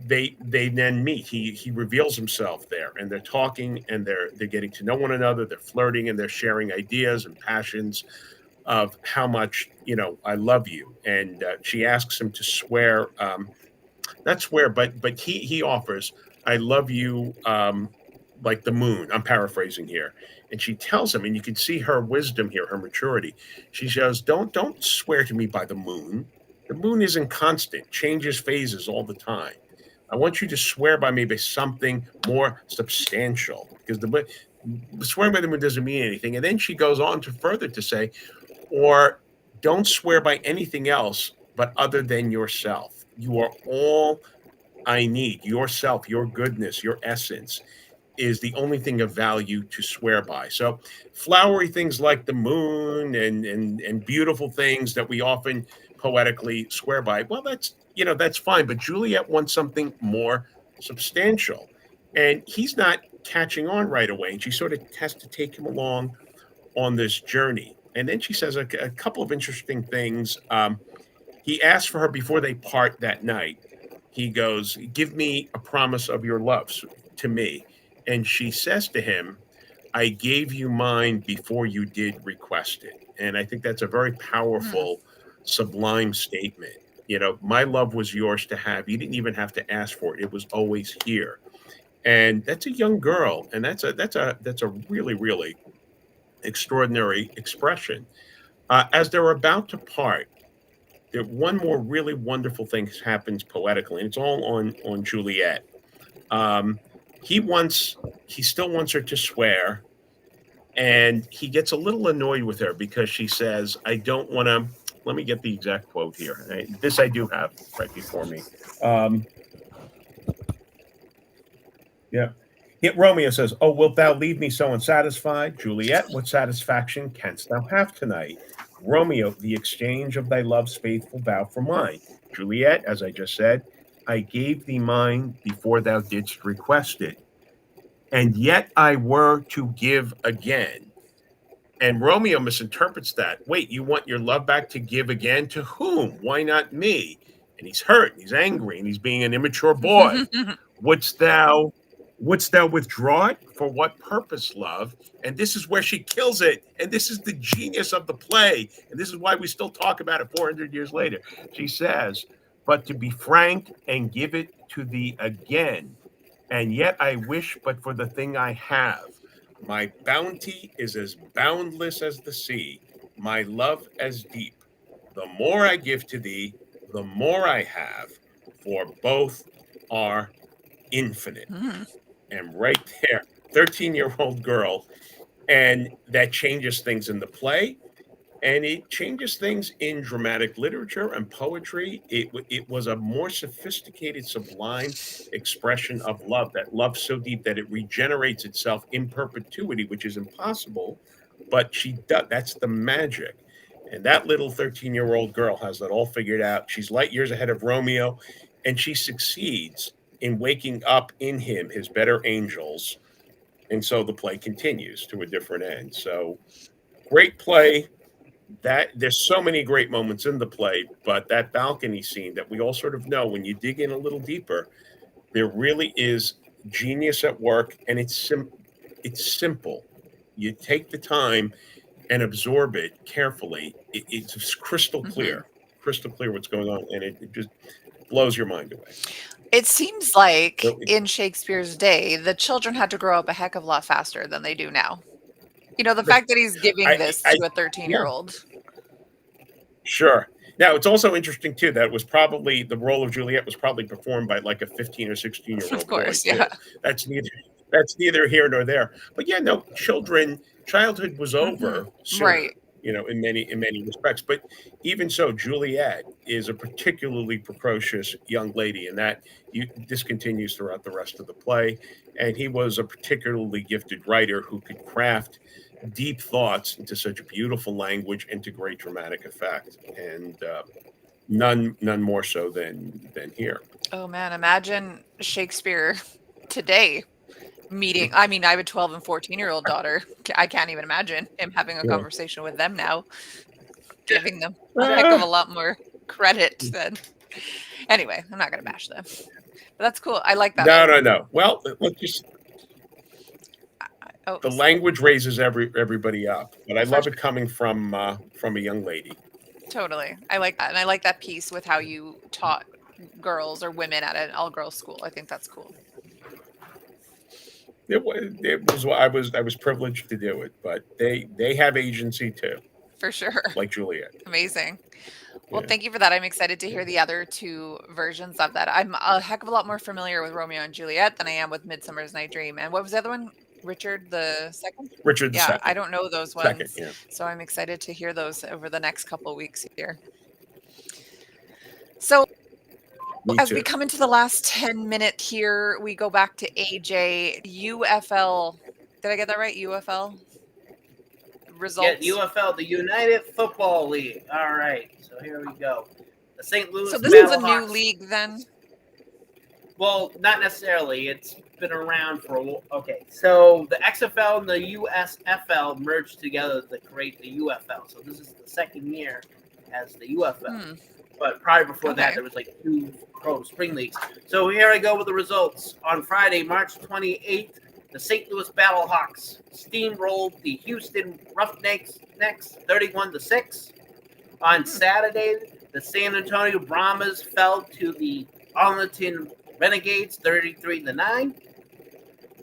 they then meet. He reveals himself there, and they're talking, and they're getting to know one another. They're flirting, and they're sharing ideas and passions of how much I love you. And she asks him to swear, not swear, but he offers, "I love you like the moon." I'm paraphrasing here. And she tells him, and you can see her wisdom here, her maturity. She says, don't swear to me by the moon. The moon isn't constant, changes phases all the time. I want you to swear by me by something more substantial, because the swearing by the moon doesn't mean anything. And then she goes on to further to say, or don't swear by anything else but other than yourself. You are all I need. Yourself, your goodness, your essence is the only thing of value to swear by. So flowery things like the moon and beautiful things that we often poetically swear by, well, that's fine. But Juliet wants something more substantial. And he's not catching on right away. And she sort of has to take him along on this journey. And then she says a couple of interesting things. He asks for her before they part that night. He goes, "Give me a promise of your love to me." And she says to him, "I gave you mine before you did request it." And I think that's a very powerful, sublime statement. My love was yours to have. You didn't even have to ask for it. It was always here. And that's a young girl, and that's a really, really extraordinary expression. As they're about to part, one more really wonderful thing happens poetically, and it's all on Juliet. Um, he still wants her to swear, and he gets a little annoyed with her because she says, "I don't want to." Let me get the exact quote here. This I do have right before me. Yeah. Yet Romeo says, "Oh, wilt thou leave me so unsatisfied? Juliet, what satisfaction canst thou have tonight? Romeo, the exchange of thy love's faithful vow for mine. Juliet, as I just said, I gave thee mine before thou didst request it. And yet I were to give again." And Romeo misinterprets that. "Wait, you want your love back to give again? To whom? Why not me?" And he's hurt, and he's angry, and he's being an immature boy. Wouldst thou withdraw it? For what purpose, love? And this is where she kills it. And this is the genius of the play. And this is why we still talk about it 400 years later. She says, "But to be frank and give it to thee again. And yet I wish but for the thing I have. My bounty is as boundless as the sea, my love as deep. The more I give to thee, the more I have, for both are infinite." And right there, 13-year-old girl, and that changes things in the play. and it changes things in dramatic literature and poetry. It was a more sophisticated, sublime expression of love. That love so deep that it regenerates itself in perpetuity, which is impossible. But she does. That's the magic. And that little 13-year-old girl has that all figured out. She's light years ahead of Romeo, and she succeeds in waking up in him his better angels. And so the play continues to a different end. So great play. That there's so many great moments in the play, but that balcony scene that we all sort of know, when you dig in a little deeper, there really is genius at work, and it's simple. You take the time and absorb it carefully. It's crystal clear what's going on, and it just blows your mind away. It seems like in Shakespeare's day, the children had to grow up a heck of a lot faster than they do now. The fact that he's giving this to a 13-year-old. Sure. Now, it's also interesting, too, that it was probably the role of Juliet was probably performed by like a 15 or 16-year-old Of course, boy. yeah. That's neither here nor there. But yeah, no, childhood was over sooner, right. In many respects. But even so, Juliet is a particularly precocious young lady, and this continues throughout the rest of the play. And he was a particularly gifted writer who could craft deep thoughts into such beautiful language and to great dramatic effect, and none more so than here. Oh man, imagine Shakespeare today meeting. I mean, I have a 12 and 14-year-old daughter. I can't even imagine him having a conversation with them now, giving them a heck of a lot more credit than. Anyway, I'm not going to bash them, but that's cool. I like that. No. Well, let's just. The language raises everybody up, but I love it coming from a young lady. Totally, I like that, and I like that piece with how you taught girls or women at an all-girls school. I think that's cool. It was I was privileged to do it, but they have agency too. For sure, like Juliet. Amazing. Well, thank you for that. I'm excited to hear the other two versions of that. I'm a heck of a lot more familiar with Romeo and Juliet than I am with Midsummer's Night Dream. And what was the other one? Richard II? Richard II. I don't know those ones. Second, so I'm excited to hear those over the next couple of weeks here. So as we come into the last 10 minutes here, we go back to AJ. UFL. Did I get that right? UFL? Results. Yeah, UFL, the United Football League. All right. So here we go. The St. Louis So this is a Battlehawks. new league then? Well, not necessarily. It's been around for a while. Okay, so the XFL and the USFL merged together to create the UFL. So this is the second year as the UFL. But prior before that, there was like 2 pro spring leagues. So here I go with the results. On Friday, March 28th, the St. Louis Battlehawks steamrolled the Houston Roughnecks 31-6. On Saturday, the San Antonio Brahmas fell to the Arlington Renegades 33-9.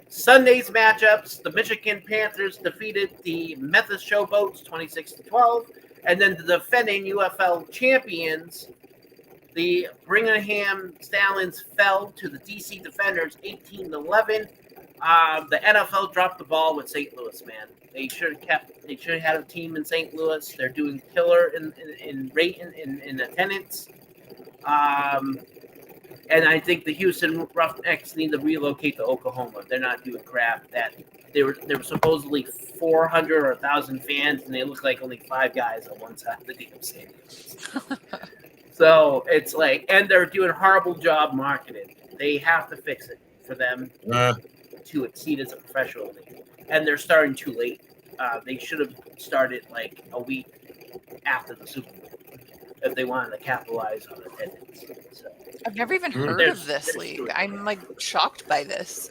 Sunday's matchups, the Michigan Panthers defeated the Memphis Showboats 26-12, and then the defending UFL champions, the Birmingham Stallions, fell to the DC Defenders 18-11. The NFL dropped the ball with St. Louis, man. They should have had a team in St. Louis. They're doing killer in rate in attendance. And I think the Houston Roughnecks need to relocate to Oklahoma. They're not doing crap. That there were supposedly 400 or 1,000 fans, and they look like only 5 guys on one side of the damn stadium. So it's like, and they're doing a horrible job marketing. They have to fix it for them to exceed as a professional league. And they're starting too late. They should have started like a week after the Super Bowl if they wanted to capitalize on attendance. So, I've never even heard of this league. I'm like shocked by this.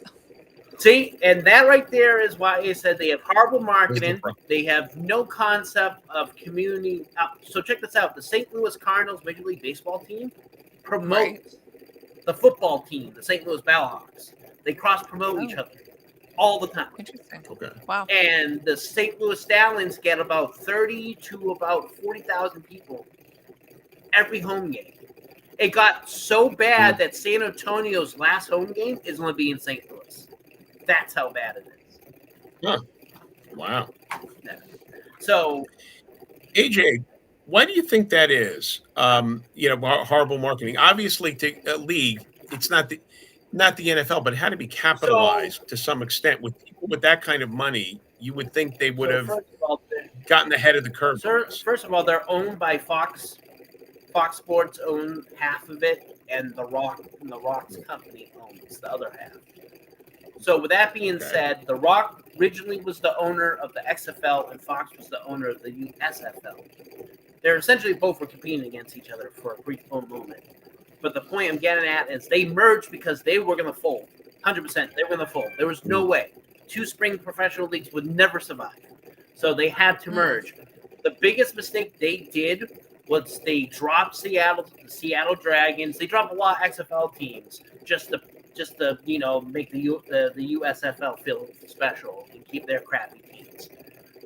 See, and that right there is why I said they have horrible marketing. They have no concept of community. So check this out. The St. Louis Cardinals Major League Baseball team promotes the football team, the St. Louis Battlehawks. They cross-promote each other all the time. Interesting. Okay. Wow. And the St. Louis Stallions get about 30 to about 40,000 people every home game. It got so bad that San Antonio's last home game is going to be in St. Louis. That's how bad it is. Huh. Wow. Yeah. So AJ, why do you think that is? Horrible marketing. Obviously, to a league, it's not the NFL, but it had to be capitalized to some extent. With people with that kind of money, you would think they would have first of all, gotten ahead of the curve. First of all, they're owned by Fox. Fox Sports owns half of it, and The Rock's company owns the other half. So with that being said, The Rock originally was the owner of the XFL, and Fox was the owner of the USFL. They're essentially both were competing against each other for a brief moment. But the point I'm getting at is they merged because they were going to fold. 100%. They were going to fold. There was no way. 2 spring professional leagues would never survive. So they had to merge. The biggest mistake they did was they dropped the Seattle Dragons. They dropped a lot of XFL teams just to make the USFL feel special and keep their crappy teams.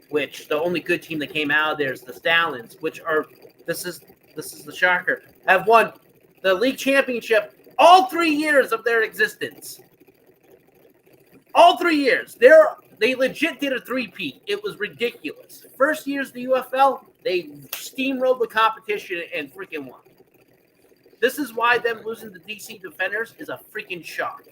Which the only good team that came out of there is the Stallions, which are this is the shocker, have won the league championship all 3 years of their existence. All 3 years. They legit did a 3-peat. It was ridiculous. First year's the UFL, they steamrolled the competition and freaking won. This is why them losing to DC Defenders is a freaking shock,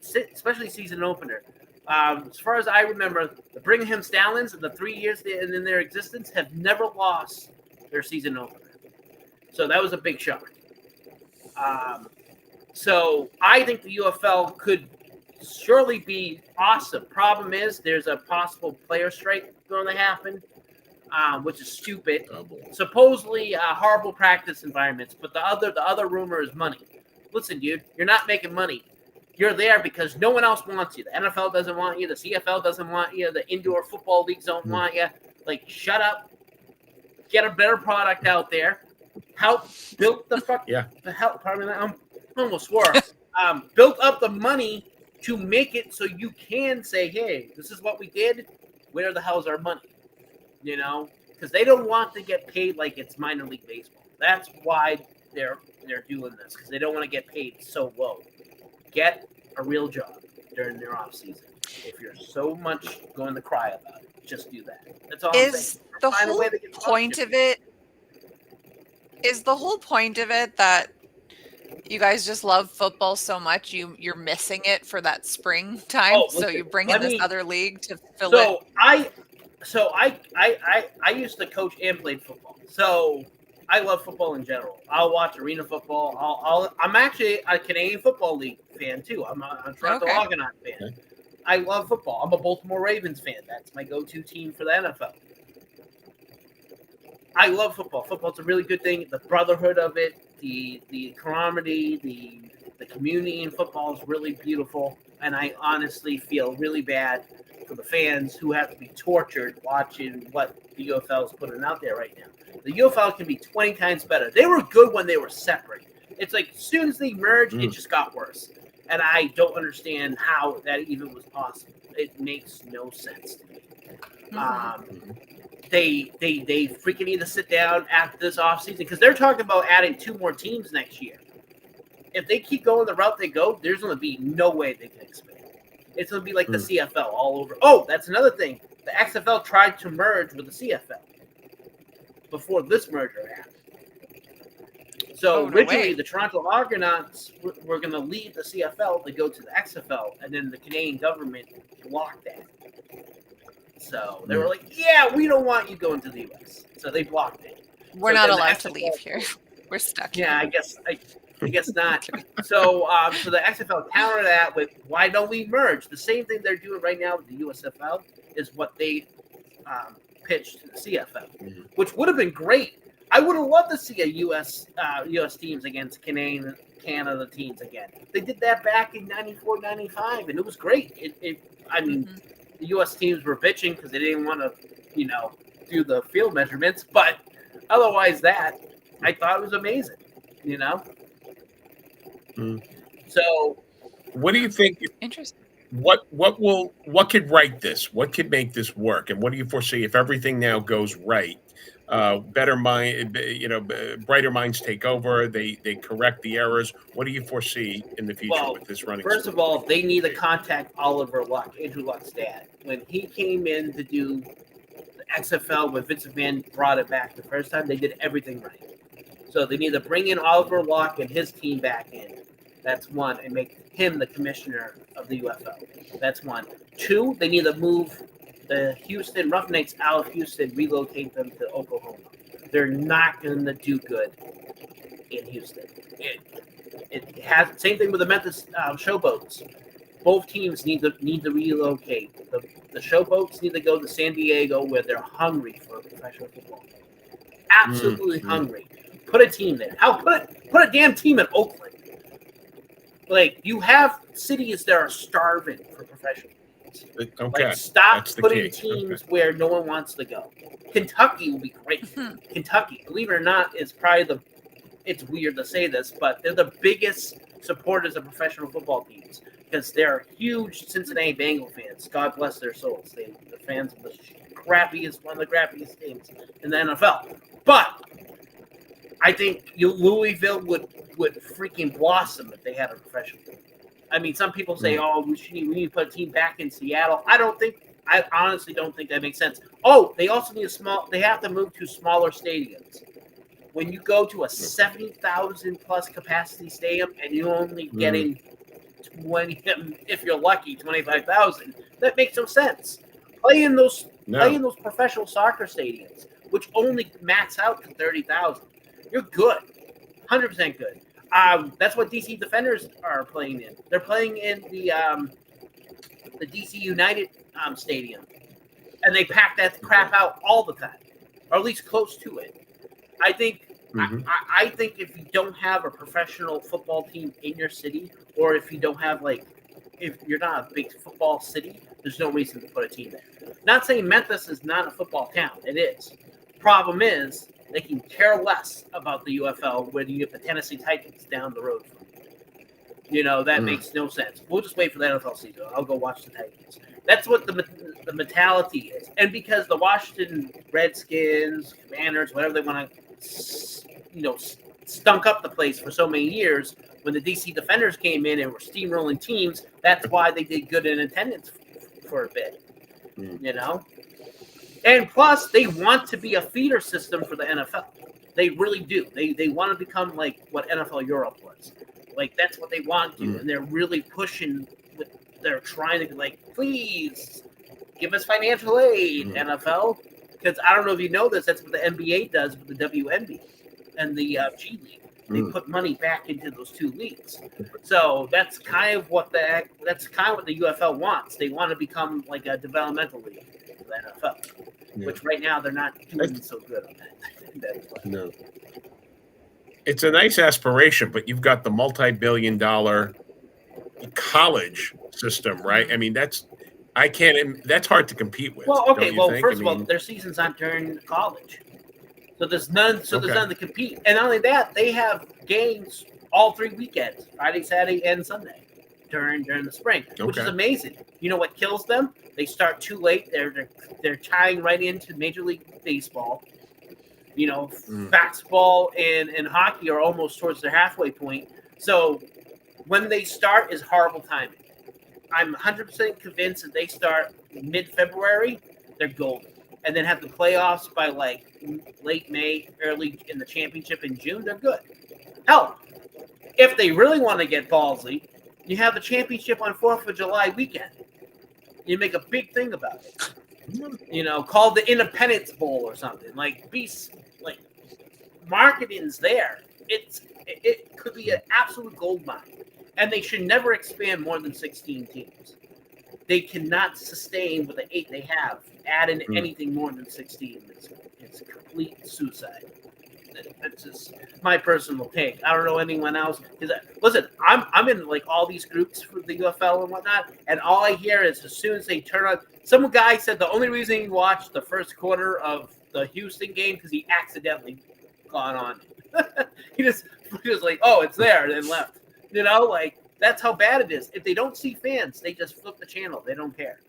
especially season opener. As far as I remember, the Brigham Stallions in the 3 years in their existence have never lost their season opener. So that was a big shock. So I think the UFL could surely be awesome. Problem is, there's a possible player strike going to happen, which is stupid. Supposedly horrible practice environments, but the other rumor is money. Listen, dude, you're not making money. You're there because no one else wants you. The NFL doesn't want you. The CFL doesn't want you. The indoor football leagues don't want you. Like, shut up. Get a better product out there. Help build the fuck. Yeah. The help. Pardon me. I almost swore. Build up the money to make it so you can say, hey, this is what we did. Where the hell is our money? You know, because they don't want to get paid like it's minor league baseball. That's why they're doing this, because they don't want to get paid so low. Get a real job during their off season. If you're so much going to cry about it, just do that. That's all. Is the whole point of it? Is the whole point of it that you guys just love football so much you're missing it for that spring time? So you bring in this other league to fill it. I used to coach and played football. So I love football in general. I'll watch arena football. I'm actually a Canadian Football League fan too. I'm a Toronto Argonaut fan. Okay. I love football. I'm a Baltimore Ravens fan. That's my go-to team for the NFL. I love football. Football's a really good thing. The brotherhood of it, the camaraderie, the community in football is really beautiful. And I honestly feel really bad for the fans who have to be tortured watching what the UFL is putting out there right now. The UFL can be 20 times better. They were good when they were separate. It's like as soon as they merged, it just got worse. And I don't understand how that even was possible. It makes no sense to me. They freaking need to sit down after this offseason because they're talking about adding 2 more teams next year. If they keep going the route they go, there's going to be no way they can expand. It's going to be like the CFL all over. Oh, that's another thing. The XFL tried to merge with the CFL before this merger happened. So originally, the Toronto Argonauts were going to leave the CFL to go to the XFL, and then the Canadian government blocked that. So they were like, yeah, we don't want you going to the U.S. So they blocked it. We're not allowed to leave here. We're stuck here. Yeah, I guess not. So the XFL countered that with, why don't we merge? The same thing they're doing right now with the USFL is what they pitched to the CFL, which would have been great. I would have loved to see a U.S. teams against Canada teams again. They did that back in 94, 95, and it was great. The U.S. teams were bitching because they didn't want to, do the field measurements. But otherwise I thought it was amazing, So what do you think? Interesting. What could right this? What could make this work? And what do you foresee if everything now goes right? Brighter minds take over. They correct the errors. What do you foresee in the future with this running? First of all, they need to contact Oliver Luck, Andrew Luck's dad. When he came in to do the XFL when Vince McMahon brought it back the first time. They did everything right. So they need to bring in Oliver Locke and his team back in. That's one, and make him the commissioner of the UFL. That's one. Two, they need to move the Houston Roughnecks out of Houston, relocate them to Oklahoma. They're not going to do good in Houston. It has same thing with the Memphis Showboats. Both teams need to relocate. The Showboats need to go to San Diego, where they're hungry for professional football. Absolutely hungry. Put a team there. Put a damn team in Oakland. Like, you have cities that are starving for professional teams. Okay. Like, stop putting key. teams where no one wants to go. Kentucky will be great. Kentucky, believe it or not, is probably it's weird to say this, but they're the biggest supporters of professional football teams because they're huge Cincinnati Bengal fans. God bless their souls. They're fans of one of the crappiest teams in the NFL. But I think Louisville would freaking blossom if they had a professional team. I mean, some people say, "Oh, we need to put a team back in Seattle." I honestly don't think that makes sense. Oh, they also need they have to move to smaller stadiums. When you go to a 70,000 plus capacity stadium and you're only getting 20, if you're lucky, 25,000, that makes no sense. Play in those professional soccer stadiums, which only max out to 30,000. You're good, 100% good. That's what DC Defenders are playing in. They're playing in the DC United stadium, and they pack that crap out all the time, or at least close to it. I think I think if you don't have a professional football team in your city, or if you don't have if you're not a big football city, there's no reason to put a team there. Not saying Memphis is not a football town. It is. Problem is, they can care less about the UFL when you have the Tennessee Titans down the road from you. That makes no sense. We'll just wait for the NFL season. I'll go watch the Titans. That's what the mentality is. And because the Washington Redskins, Commanders, whatever they want to, stunk up the place for so many years, when the DC Defenders came in and were steamrolling teams, that's why they did good in attendance for a bit. And plus, they want to be a feeder system for the NFL. They really do. They want to become like what NFL Europe was. Like, that's what they want to do. And they're really pushing. They're trying to be like, please give us financial aid, NFL. Because I don't know if you know this, that's what the NBA does with the WNBA and the G League. They put money back into those two leagues. So that's kind of what the UFL wants. They want to become like a developmental league for the NFL, which right now they're not doing so good on that. No. It's a nice aspiration, but you've got the multi-billion-dollar college system, right? I mean, that's hard to compete with. Well, okay. Well, first of all, their season's not during college, so there's none. So there's none to compete. And not only that, they have games all 3 weekends: Friday, Saturday, and Sunday during the spring, which is amazing. You know what kills them? They start too late. They're tying right into Major League Baseball. Basketball and hockey are almost towards their halfway point. So when they start is horrible timing. I'm 100% convinced that they start mid-February, they're golden. And then have the playoffs by late May, early in the championship in June, they're good. Hell, if they really want to get ballsy, you have the championship on 4th of July weekend. You make a big thing about it. Called the Independence Bowl or something. Marketing's there. It could be an absolute gold mine. And they should never expand more than 16 teams. They cannot sustain with the 8 they have. Add in anything more than 16. It's complete suicide. That's just my personal take. I don't know anyone else. Listen, I'm in all these groups for the UFL and whatnot, and all I hear is as soon as they turn on, some guy said the only reason he watched the first quarter of the Houston game because he accidentally got on. he just like, oh, it's there, and then left. That's how bad it is. If they don't see fans, they just flip the channel. They don't care.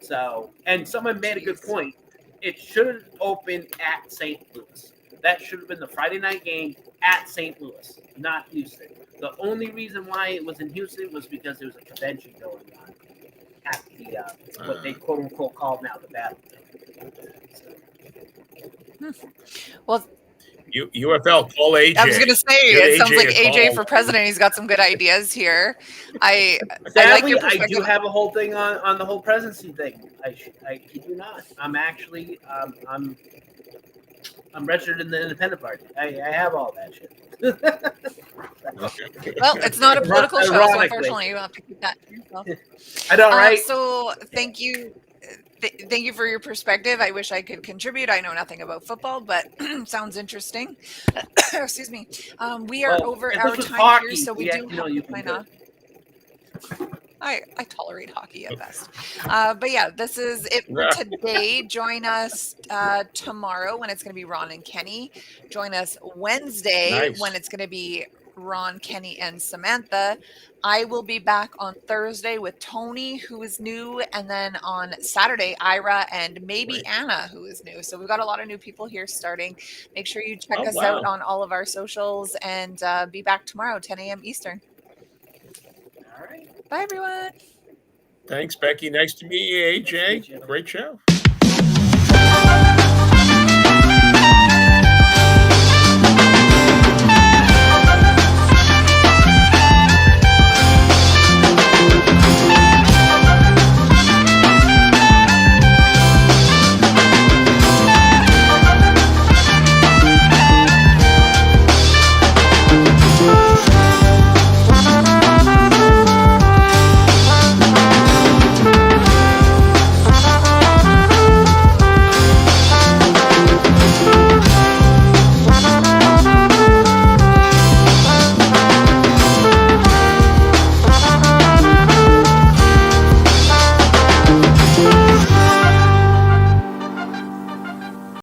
So, and someone made a good point. It should have opened at St. Louis. That should have been the Friday night game at St. Louis, not Houston. The only reason why it was in Houston was because there was a convention going on at the what they quote unquote call now the Batfish. Well, UFL, call AJ. I was going to say, Get it sounds AJ like a AJ call. for president. He's got some good ideas here. I like Sadly, your I perspective. do have a whole thing on the whole presidency thing. I kid you not. I'm actually I'm registered in the Independent Party. I have all that shit. Okay. Well, it's not a political show, so Ironically. unfortunately you have to keep that to yourself. I know, right? So thank you. Thank you for your perspective. I wish I could contribute. I know nothing about football, but sounds interesting. Excuse me. We are over our time hockey, here, so we do have you to can sign do. off. I tolerate hockey at best. But yeah, this is it for today. Join us tomorrow when it's going to be Ron and Kenny. Join us Wednesday when it's going to be Ron, Kenny, and Samantha. I will be back on Thursday with Tony, who is new, and then on Saturday, Ira and maybe Anna, who is new. So we've got a lot of new people here starting. Make sure you check us out on all of our socials and be back tomorrow, 10 a.m. Eastern. All right. Bye, everyone. Thanks, Becky. Nice to meet you, AJ. Great show.